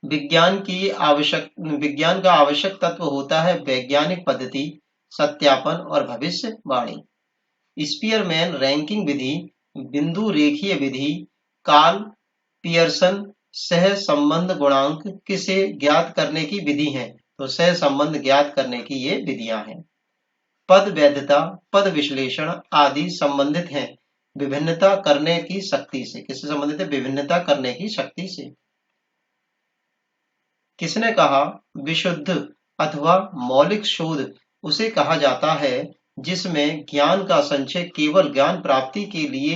विज्ञान का आवश्यक तत्व होता है वैज्ञानिक पद्धति, सत्यापन और भविष्यवाणी। स्पीयरमैन रैंकिंग विधि, बिंदु रेखीय विधि, कार्ल पियर्सन सह संबंध गुणांक किसे ज्ञात करने की विधि है? तो सह संबंध ज्ञात करने की ये विधियां हैं। पद वैधता, पद विश्लेषण आदि संबंधित हैं विभिन्नता करने की शक्ति से। किससे संबंधित है? विभिन्नता करने की शक्ति से। किसने कहा? विशुद्ध अथवा मौलिक शोध उसे कहा जाता है जिसमें ज्ञान का संचय केवल ज्ञान प्राप्ति के लिए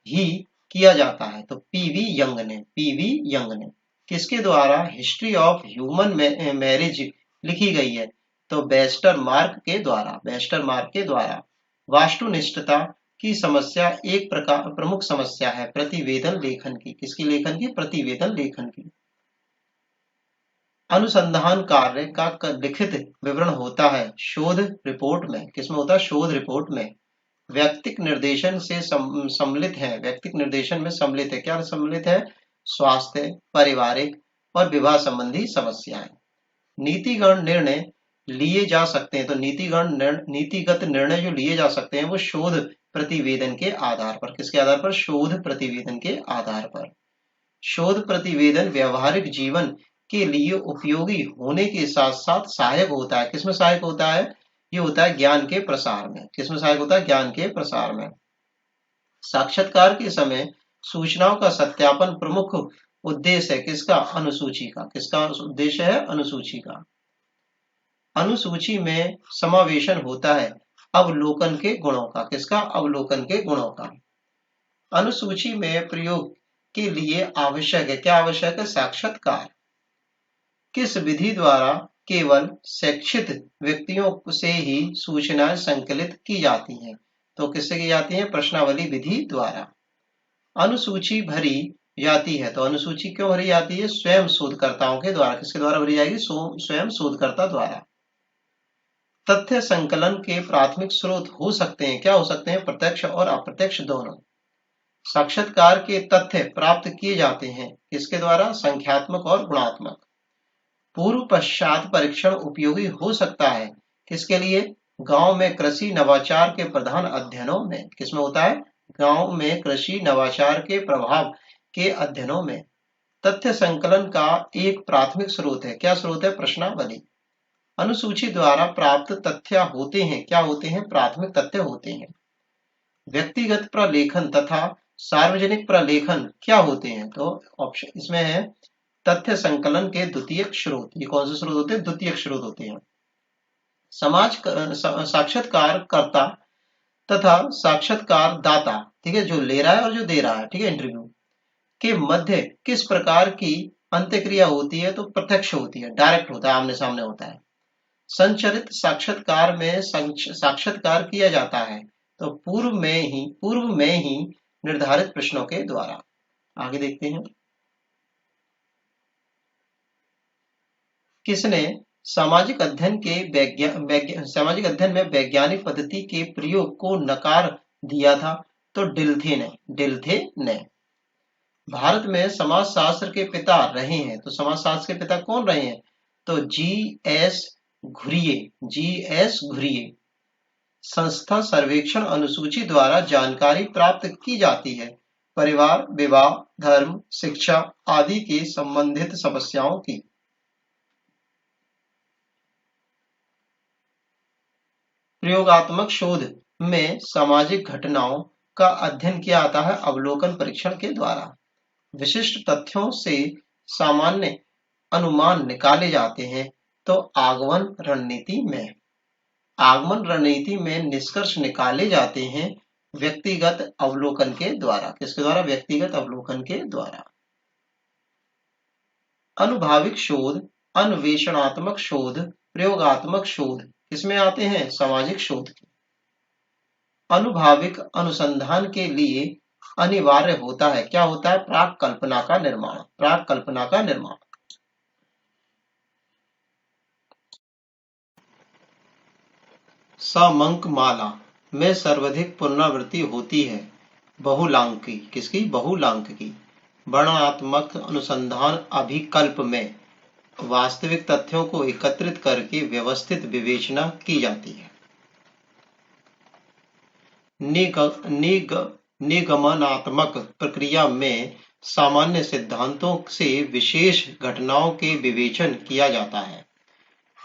ही किया जाता है। तो पीवी यंग ने, पीवी यंग ने। किसके द्वारा हिस्ट्री ऑफ ह्यूमन मैरिज लिखी गई है? तो बेस्टर मार्क के द्वारा, बेस्टर मार्क के द्वारा। वास्तुनिष्ठता की समस्या एक प्रकार प्रमुख समस्या है प्रतिवेदन लेखन की। किसकी लेखन की? प्रतिवेदन लेखन की। अनुसंधान कार्य का लिखित विवरण होता है शोध रिपोर्ट में। किसमें होता है? शोध रिपोर्ट में। व्यक्तिक निर्देशन से सम्मिलित है, व्यक्तिक निर्देशन में सम्मिलित है, क्या सम्मिलित है? स्वास्थ्य, पारिवारिक और विवाह संबंधी समस्याएं। नीतिगत निर्णय लिए जा सकते हैं। तो नीतिगत निर्णय जो लिए जा सकते हैं वो शोध प्रतिवेदन के आधार पर। किसके आधार पर? शोध प्रतिवेदन के आधार पर। शोध प्रतिवेदन व्यवहारिक जीवन के लिए उपयोगी होने के साथ साथ सहायक होता है। किसमें सहायक होता है? ये होता है ज्ञान के प्रसार में। किसमें सहायक होता है? ज्ञान के प्रसार में। साक्षात्कार के समय सूचनाओं का सत्यापन प्रमुख उद्देश्य है किसका? अनुसूची का। किसका उद्देश्य है? अनुसूची का। अनुसूची में समावेशन होता है अवलोकन के गुणों का। किसका? अवलोकन के गुणों का। अनुसूची में प्रयोग के लिए आवश्यक है, क्या आवश्यक है? साक्षात्कार। किस विधि द्वारा? केवल शिक्षित व्यक्तियों से ही सूचनाएं संकलित की जाती हैं। तो किससे की जाती है? प्रश्नावली विधि द्वारा। अनुसूची भरी जाती है। तो अनुसूची क्यों भरी जाती है? स्वयं शोधकर्ताओं के द्वारा। किसके द्वारा भरी जाएगी? स्वयं शोधकर्ता द्वारा। तथ्य संकलन के प्राथमिक स्रोत हो सकते हैं, क्या हो सकते हैं? प्रत्यक्ष और अप्रत्यक्ष दोनों। साक्षात्कार के तथ्य प्राप्त किए जाते हैं किसके द्वारा? संख्यात्मक और गुणात्मक। पूर्व पश्चात परीक्षण उपयोगी हो सकता है किसके लिए? गांव में कृषि नवाचार के प्रधान अध्ययनों में। किसमें होता है? गांव में कृषि नवाचार के प्रभाव के अध्ययनों में। तथ्य संकलन का एक प्राथमिक स्रोत है, क्या स्रोत है? प्रश्नावली। अनुसूची द्वारा प्राप्त तथ्य होते हैं, क्या होते हैं? प्राथमिक तथ्य होते हैं। व्यक्तिगत प्रलेखन तथा सार्वजनिक प्रलेखन क्या होते हैं? तो ऑप्शन इसमें है तथ्य संकलन के द्वितीयक स्रोत। ये कौन से स्रोत होते हैं? द्वितीयक स्रोत होते हैं। साक्षात्कारकर्ता तथा साक्षात्कार दाता, ठीक है, जो ले रहा है और जो दे रहा है, ठीक है, इंटरव्यू के मध्य किस प्रकार की अंत्यक्रिया होती है? तो प्रत्यक्ष होती है, डायरेक्ट होता है, आमने सामने होता है। संचरित साक्षात्कार में साक्षात्कार किया जाता है तो पूर्व में ही निर्धारित प्रश्नों के द्वारा। आगे देखते हैं। किसने सामाजिक अध्ययन में वैज्ञानिक पद्धति के प्रयोग को नकार दिया था? तो डिल्थे ने। भारत में समाजशास्त्र के पिता रहे हैं। तो समाजशास्त्र के पिता कौन रहे हैं? तो जी.एस. घुरिये। संस्था सर्वेक्षण अनुसूची द्वारा जानकारी प्राप्त की जाती है परिवार, विवाह, धर्म, शिक्षा आदि के संबंधित समस्याओं की। प्रयोगात्मक शोध में सामाजिक घटनाओं का अध्ययन किया जाता है अवलोकन परीक्षण के द्वारा। विशिष्ट तथ्यों से सामान्य अनुमान निकाले जाते हैं तो आगमन रणनीति में निष्कर्ष निकाले जाते हैं व्यक्तिगत अवलोकन के द्वारा। किसके द्वारा? व्यक्तिगत अवलोकन के द्वारा। अनुभाविक शोध, अन्वेषणात्मक शोध, प्रयोगात्मक शोध किसमें आते हैं? सामाजिक शोध के। अनुभाविक अनुसंधान के लिए अनिवार्य होता है, क्या होता है? प्राक कल्पना का निर्माण। समंकमाला में सर्वाधिक पुनरावृत्ति होती है बहुलांकी। किसकी? बहुलांक की। वर्णनात्मक अनुसंधान अभिकल्प में वास्तविक तथ्यों को एकत्रित करके व्यवस्थित विवेचना की जाती है। निगमनात्मक प्रक्रिया में सामान्य सिद्धांतों से विशेष घटनाओं के विवेचन किया जाता है।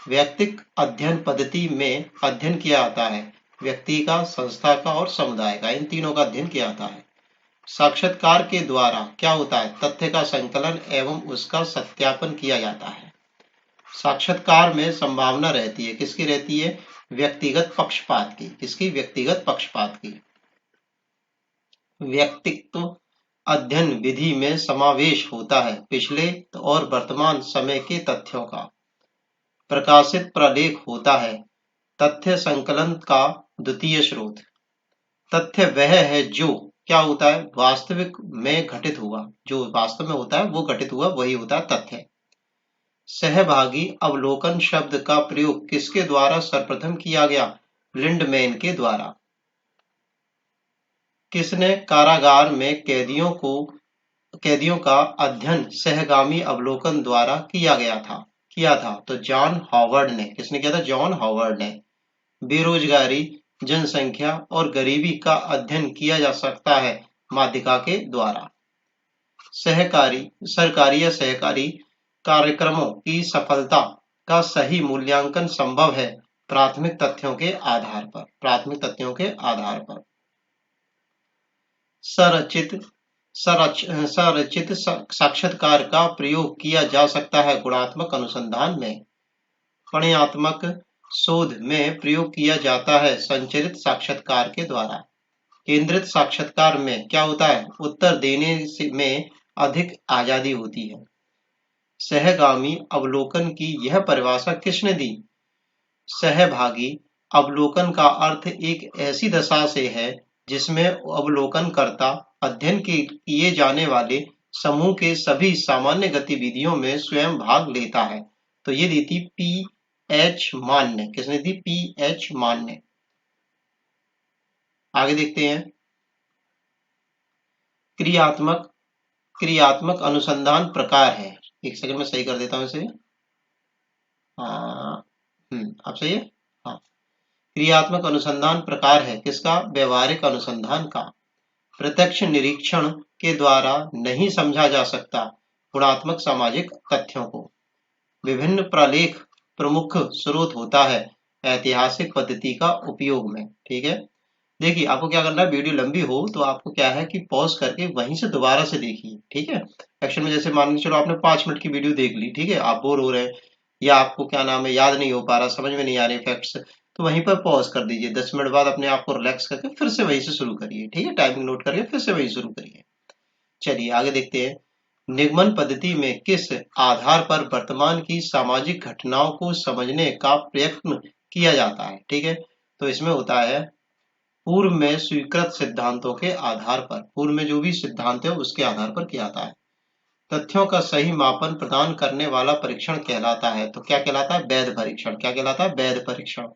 व्यक्तिक अध्ययन पद्धति में अध्ययन किया जाता है व्यक्ति का, संस्था का और समुदाय का, इन तीनों का अध्ययन किया जाता है। साक्षात्कार के द्वारा क्या होता है? तथ्य का संकलन एवं उसका सत्यापन किया जाता है। साक्षात्कार में संभावना रहती है, किसकी रहती है? व्यक्तिगत पक्षपात की। किसकी? व्यक्तिगत पक्षपात की। व्यक्तित्व अध्ययन विधि में समावेश होता है पिछले और वर्तमान समय के तथ्यों का। प्रकाशित प्रलेख होता है तथ्य संकलन का द्वितीय स्रोत। तथ्य वह है जो क्या होता है? वास्तविक में घटित हुआ, जो वास्तव में होता है वो घटित हुआ, वही होता है तथ्य। सहभागी अवलोकन शब्द का प्रयोग किसके द्वारा सर्वप्रथम किया गया? लिंडमैन के द्वारा। किसने कारागार में कैदियों का अध्ययन सहगामी अवलोकन द्वारा किया गया था? किया था? तो जॉन हॉवर्ड ने। किसने किया था? जॉन हॉवर्ड ने। बेरोजगारी, जनसंख्या और गरीबी का अध्ययन किया जा सकता है माध्यिका के द्वारा। सहकारी, सरकारी या सहकारी कार्यक्रमों की सफलता का सही मूल्यांकन संभव है प्राथमिक तथ्यों के आधार पर। प्राथमिक तथ्यों के आधार पर संरचित संरचित साक्षात्कार का प्रयोग किया जा सकता है गुणात्मक अनुसंधान में। परिणात्मक शोध में प्रयोग किया जाता है संचरित साक्षात्कार के द्वारा। केंद्रित साक्षात्कार में क्या होता है? उत्तर देने में अधिक आजादी होती है। सहगामी अवलोकन की यह परिभाषा किसने दी? सहभागी अवलोकन का अर्थ एक ऐसी दशा से है जिसमें अवलोकनकर्ता अध्ययन किए जाने वाले समूह के सभी सामान्य गतिविधियों में स्वयं भाग लेता है। तो ये दी थी पी.एच. मान ने। किसने दी? पी.एच. मान ने। आगे देखते हैं। क्रियात्मक अनुसंधान प्रकार है। एक सेकंड में सही कर देता हूं इसे। हाँ, अब सही है। हाँ, क्रियात्मक अनुसंधान प्रकार है किसका? व्यवहारिक अनुसंधान का। प्रत्यक्ष निरीक्षण के द्वारा नहीं समझा जा सकता गुणात्मक सामाजिक तथ्यों को। विभिन्न प्रलेख प्रमुख स्रोत होता है ऐतिहासिक पद्धति का उपयोग में। ठीक है, देखिए आपको क्या करना है, वीडियो लंबी हो तो आपको क्या है कि पॉज करके वहीं से दोबारा से देखिए। ठीक है, एक्शन में जैसे मान के चलो आपने 5 मिनट की वीडियो देख ली, ठीक है, आप बोर हो रहे हैं या आपको क्या नाम है याद नहीं हो पा रहा, समझ में नहीं आ रहे फैक्ट्स, तो वहीं पर पॉज कर दीजिए। 10 मिनट बाद अपने आप को रिलैक्स करके फिर से वहीं से शुरू करिए। ठीक है, टाइमिंग नोट करके फिर से वहीं शुरू करिए। चलिए आगे देखते हैं। निगमन पद्धति में किस आधार पर वर्तमान की सामाजिक घटनाओं को समझने का प्रयत्न किया जाता है? ठीक है, तो इसमें होता है पूर्व में स्वीकृत सिद्धांतों के आधार पर। पूर्व में जो भी सिद्धांत है उसके आधार पर किया जाता है। तथ्यों का सही मापन प्रदान करने वाला परीक्षण कहलाता है। तो क्या कहलाता है? वैध परीक्षण। क्या कहलाता है? वैध परीक्षण।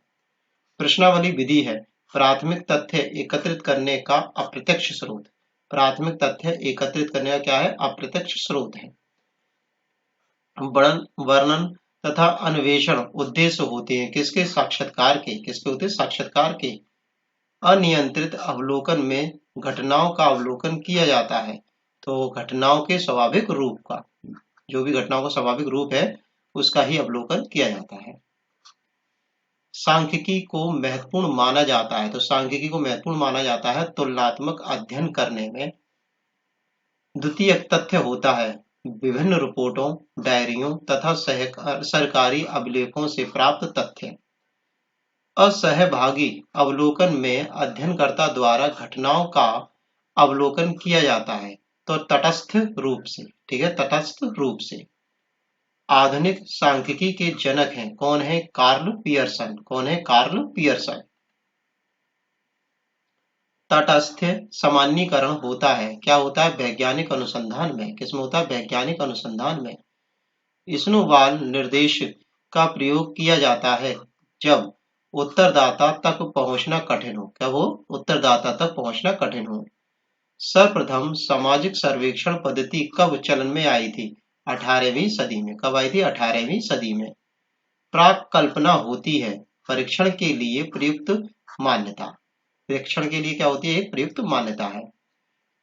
प्रश्नावली विधि है प्राथमिक तथ्य एकत्रित करने का अप्रत्यक्ष स्रोत। प्राथमिक तथ्य एकत्रित करने का क्या है? अप्रत्यक्ष स्रोत है। वर्णन तथा अन्वेषण उद्देश्य होते हैं किसके? साक्षात्कार के। किसके होते हैं? साक्षात्कार के। अनियंत्रित अवलोकन में घटनाओं का अवलोकन किया जाता है। तो घटनाओं के स्वाभाविक रूप का, जो भी घटनाओं का स्वाभाविक रूप है उसका ही अवलोकन किया जाता है। सांख्यिकी को महत्वपूर्ण माना जाता है। तो सांख्यिकी को महत्वपूर्ण माना जाता है तुलनात्मक अध्ययन करने में। द्वितीयक तथ्य होता है विभिन्न रिपोर्टों, डायरियों तथा सरकारी अभिलेखों से प्राप्त तथ्य। असहभागी अवलोकन में अध्ययनकर्ता द्वारा घटनाओं का अवलोकन किया जाता है तो तटस्थ रूप से। ठीक है, तटस्थ रूप से। आधुनिक सांख्यिकी के जनक हैं कौन है? Karl Pearson. कौन है? Karl Pearson. तटस्थ सामान्यीकरण होता है। क्या होता है? वैज्ञानिक अनुसंधान में। किसमें होता है? वैज्ञानिक अनुसंधान में। स्नोबॉल निर्देश का प्रयोग किया जाता है जब उत्तरदाता तक पहुंचना कठिन हो। क्या? वो उत्तरदाता तक पहुंचना कठिन हो। सर्वप्रथम सामाजिक सर्वेक्षण पद्धति कब चलन में आई थी? 18वीं सदी में। कब आई थी? 18वीं सदी में। प्राक कल्पना होती है परीक्षण के लिए प्रयुक्त मान्यता। परीक्षण के लिए क्या होती है? प्रयुक्त मान्यता है।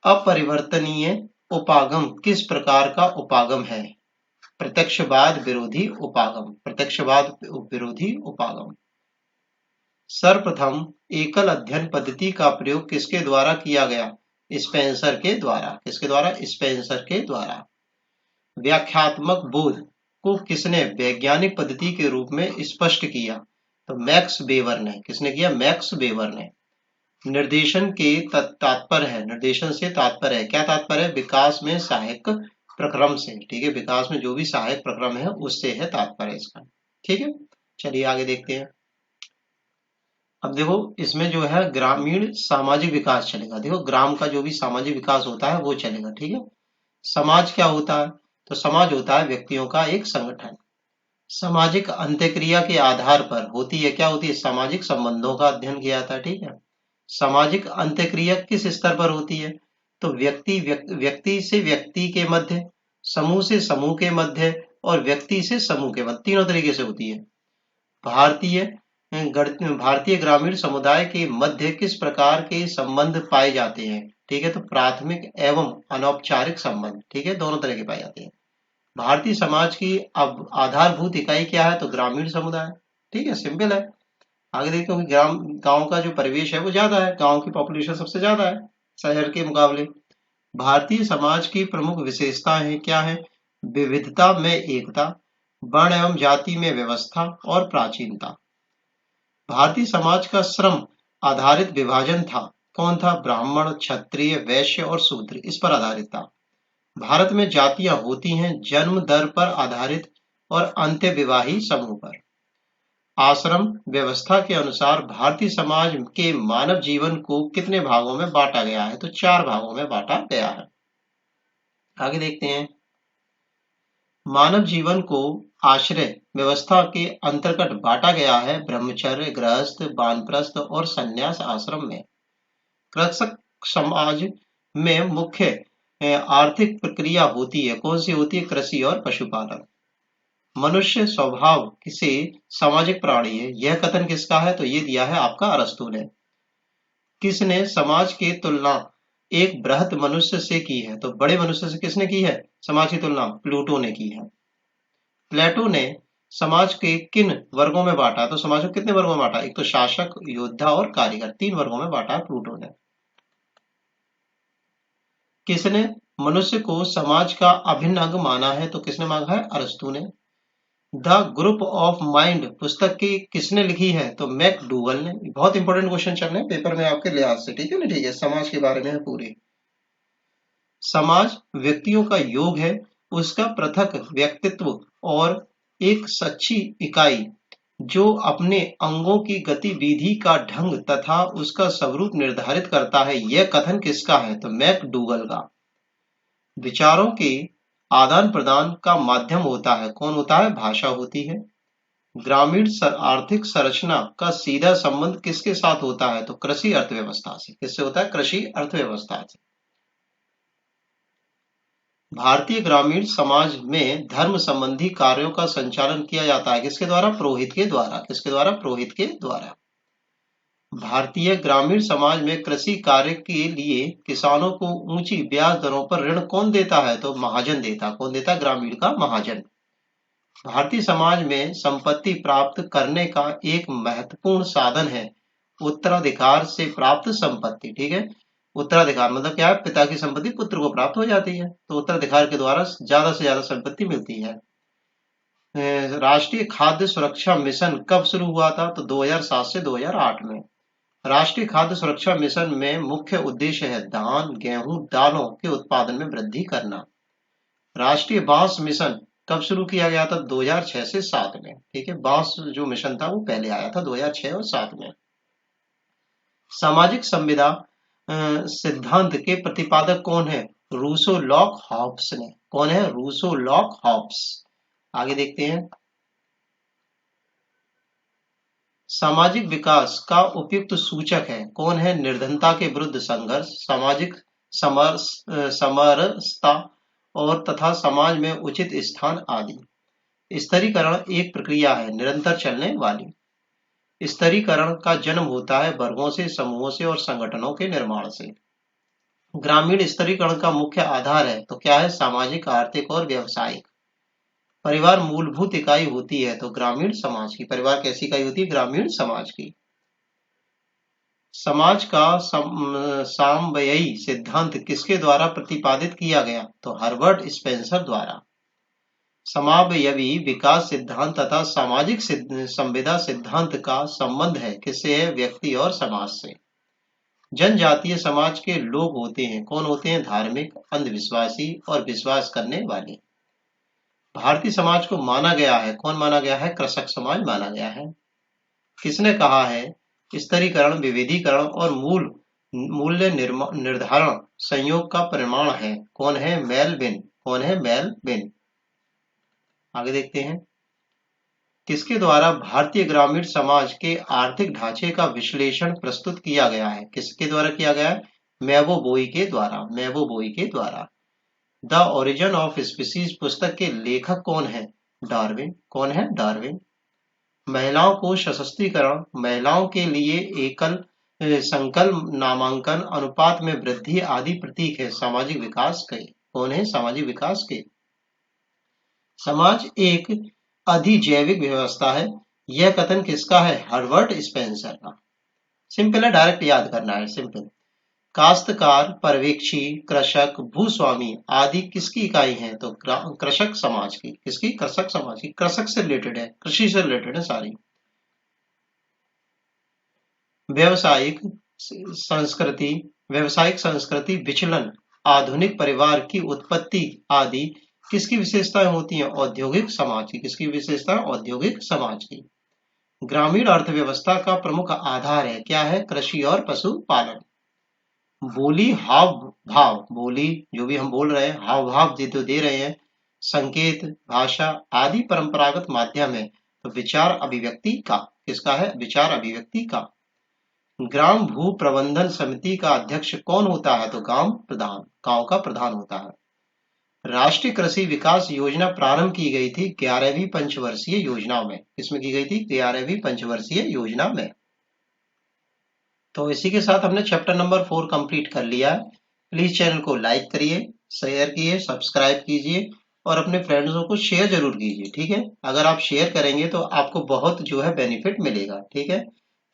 अपरिवर्तनीय उपागम किस प्रकार का उपागम है? प्रत्यक्षवाद विरोधी उपागम। प्रत्यक्षवाद विरोधी उपागम। सर्वप्रथम एकल अध्ययन पद्धति का प्रयोग किसके द्वारा किया गया? स्पेंसर के द्वारा। किसके द्वारा? स्पेंसर के द्वारा। व्याख्यात्मक बोध को किसने वैज्ञानिक पद्धति के रूप में स्पष्ट किया? तो मैक्स वेबर ने। किसने किया? मैक्स वेबर ने। निर्देशन के तात्पर्य है। निर्देशन से तात्पर्य है। क्या तात्पर्य है? विकास में सहायक प्रक्रम से। ठीक है, विकास में जो भी सहायक प्रक्रम है उससे है तात्पर्य इसका। ठीक है, चलिए आगे देखते हैं। अब देखो इसमें जो है ग्रामीण सामाजिक विकास चलेगा। देखो ग्राम का जो भी सामाजिक विकास होता है वो चलेगा। ठीक है, समाज क्या होता है? तो समाज होता है व्यक्तियों का एक संगठन। सामाजिक अंत्यक्रिया के आधार पर होती है। क्या होती है? सामाजिक संबंधों का अध्ययन किया जाता है। ठीक है, सामाजिक अंत्यक्रिया किस स्तर पर होती है? तो व्यक्ति से व्यक्ति के मध्य, समूह से समूह के मध्य, और व्यक्ति से समूह के मध्य, तीनों तरीके से होती है। भारतीय ग्रामीण समुदाय के मध्य किस प्रकार के संबंध पाए जाते हैं? ठीक है, तो प्राथमिक एवं अनौपचारिक संबंध, ठीक है, दोनों तरह के पाए जाते हैं। भारतीय समाज की अब आधारभूत इकाई क्या है? तो ग्रामीण समुदाय, ठीक है, सिंपल है। आगे देखो कि गांव का जो परिवेश है वो ज्यादा है, गांव की पॉपुलेशन सबसे ज्यादा है शहर के मुकाबले। भारतीय समाज की प्रमुख विशेषताएं हैं, क्या है? विविधता में एकता, वर्ण एवं जाति में व्यवस्था और प्राचीनता। भारतीय समाज का श्रम आधारित विभाजन था, कौन था? ब्राह्मण, क्षत्रिय, वैश्य और शूद्र, इस पर आधारित था। भारत में जातियां होती हैं जन्म दर पर आधारित और अंत्य विवाही समूह पर। आश्रम व्यवस्था के अनुसार भारतीय समाज के मानव जीवन को कितने भागों में बांटा गया है? तो 4 भागों में बांटा गया है। आगे देखते हैं, मानव जीवन को आश्रय व्यवस्था के अंतर्गत बांटा गया है ब्रह्मचर्य, गृहस्थ, वानप्रस्थ और संन्यास आश्रम में। कृषक समाज में मुख्य आर्थिक प्रक्रिया होती है, कौन सी होती है? कृषि और पशुपालन। मनुष्य स्वभाव से सामाजिक प्राणी है, यह कथन किसका है? तो ये दिया है आपका अरस्तू ने। किसने समाज की तुलना एक बृहत मनुष्य से की है? तो बड़े मनुष्य से किसने की है समाज की तुलना? प्लूटो ने की है। प्लेटो ने समाज के किन वर्गों में बांटा? तो समाज को कितने वर्गों में बांटा? एक तो शासक, योद्धा और कारीगर, 3 वर्गों में बांटा है प्लूटो ने। किसने मनुष्य को समाज का अभिन्न अंग माना है? तो किसने मांगा है? अरस्तू ने। द ग्रुप ऑफ माइंड पुस्तक की किसने लिखी है? तो मैकडूगल ने। बहुत इंपॉर्टेंट क्वेश्चन चल रहे हैं पेपर में आपके लिहाज से, ठीक है ना? ठीक है, समाज के बारे में है पूरी। समाज व्यक्तियों का योग है, उसका पृथक व्यक्तित्व और एक सच्ची इकाई जो अपने अंगों की गतिविधि का ढंग तथा उसका स्वरूप निर्धारित करता है, यह कथन किसका है? तो मैकडूगल का। विचारों के आदान प्रदान का माध्यम होता है, कौन होता है? भाषा होती है। ग्रामीण आर्थिक संरचना का सीधा संबंध किसके साथ होता है? तो कृषि अर्थव्यवस्था से। किससे होता है? कृषि अर्थव्यवस्था से। भारतीय ग्रामीण समाज में धर्म संबंधी कार्यों का संचालन किया जाता है, किसके द्वारा? पुरोहित के द्वारा। किसके द्वारा? पुरोहित के द्वारा। भारतीय ग्रामीण समाज में कृषि कार्य के लिए किसानों को ऊंची ब्याज दरों पर ऋण कौन देता है? तो महाजन देता। कौन देता? ग्रामीण का महाजन। भारतीय समाज में संपत्ति प्राप्त करने का एक महत्वपूर्ण साधन है उत्तराधिकार से प्राप्त संपत्ति, ठीक है। उत्तराधिकार मतलब क्या है? पिता की संपत्ति पुत्र को प्राप्त हो जाती है, तो उत्तराधिकार के द्वारा ज्यादा से ज्यादा संपत्ति मिलती है। राष्ट्रीय खाद्य सुरक्षा मिशन कब शुरू हुआ था? तो 2007 से 2008 में। राष्ट्रीय खाद्य सुरक्षा मिशन में मुख्य उद्देश्य है धान, गेहूं, दालों के उत्पादन में वृद्धि करना। राष्ट्रीय बांस मिशन कब शुरू किया गया था? 2006 से 7 में, ठीक है। बांस जो मिशन था वो पहले आया था 2006 और 7 में। सामाजिक संविदा सिद्धांत के प्रतिपादक कौन है? रूसो लॉक हॉब्स ने। कौन है? Rousseau Locke Hobbes. आगे देखते हैं, सामाजिक विकास का उपयुक्त सूचक है, कौन है? निर्धनता के विरुद्ध संघर्ष, सामाजिक समरसता और तथा समाज में उचित स्थान आदि। स्तरीकरण एक प्रक्रिया है निरंतर चलने वाली। स्तरीकरण का जन्म होता है वर्गों से, समूहों से और संगठनों के निर्माण से। ग्रामीण स्तरीकरण का मुख्य आधार है, तो क्या है? सामाजिक, आर्थिक और व्यावसायिक। परिवार मूलभूत इकाई होती है, तो ग्रामीण समाज की। परिवार कैसी इकाई होती है? ग्रामीण समाज की। समाज का सामव्ययी सिद्धांत किसके द्वारा प्रतिपादित किया गया? तो हर्बर्ट स्पेंसर द्वारा। समावयवी विकास सिद्धांत तथा सामाजिक संविदा सिद्धांत का संबंध है, किससे है? व्यक्ति और समाज से। जनजातीय समाज के लोग होते हैं, कौन होते हैं? धार्मिक, अंधविश्वासी और विश्वास करने वाले। भारतीय समाज को माना गया है, कौन माना गया है? कृषक समाज माना गया है। किसने कहा है? स्तरीकरण, विविधीकरण और मूल्य निर्धारण संयोग का परिमाण है, कौन है? मेलविन। कौन है? मेलविन। आगे देखते हैं, किसके द्वारा भारतीय ग्रामीण समाज के आर्थिक ढांचे का विश्लेषण प्रस्तुत किया गया है? किसके द्वारा किया गया है? मेबो बोई के द्वारा। मेबो बोई के द्वारा। द ओरिजिन ऑफ स्पीसीज पुस्तक के लेखक कौन है? डार्विन। कौन है? डार्विन। महिलाओं को सशक्तिकरण, महिलाओं के लिए एकल संकल्प नामांकन अनुपात में वृद्धि आदि प्रतीक है सामाजिक विकास के। कौन है? सामाजिक विकास के। समाज एक अधिजैविक व्यवस्था है, यह कथन किसका है? हर्बर्ट स्पेंसर का। सिंपल है, डायरेक्ट याद करना है, सिंपल। काश्तकार, पर्यवेक्षी, कृषक, भूस्वामी आदि किसकी इकाई हैं? तो कृषक समाज की। किसकी? कृषक समाज की। कृषक से रिलेटेड है, कृषि से रिलेटेड है सारी। व्यावसायिक संस्कृति, व्यावसायिक संस्कृति विचलन, आधुनिक परिवार की उत्पत्ति आदि किसकी विशेषताएं होती हैं? औद्योगिक समाज की। किसकी विशेषता? औद्योगिक समाज की। ग्रामीण अर्थव्यवस्था का प्रमुख आधार है, क्या है? कृषि और पशुपालन। बोली हाव भाव, बोली जो भी हम बोल रहे हैं, हाव भाव जो दे रहे हैं, संकेत, भाषा आदि परंपरागत माध्यम है, तो विचार अभिव्यक्ति का। किसका है? विचार अभिव्यक्ति का। ग्राम भू प्रबंधन समिति का अध्यक्ष कौन होता है? तो गांव प्रधान, गांव का प्रधान होता है। राष्ट्रीय कृषि विकास योजना प्रारंभ की गई थी 11वीं पंचवर्षीय योजना में। किसमें की गई थी? 11वीं पंचवर्षीय योजना में। तो इसी के साथ हमने चैप्टर नंबर 4 कंप्लीट कर लिया है। प्लीज चैनल को लाइक करिए, शेयर कीजिए, सब्सक्राइब कीजिए और अपने फ्रेंड्सों को शेयर जरूर कीजिए, ठीक है। अगर आप शेयर करेंगे तो आपको बहुत जो है बेनिफिट मिलेगा, ठीक है।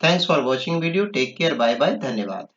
Thanks for watching video, take care, bye bye, धन्यवाद।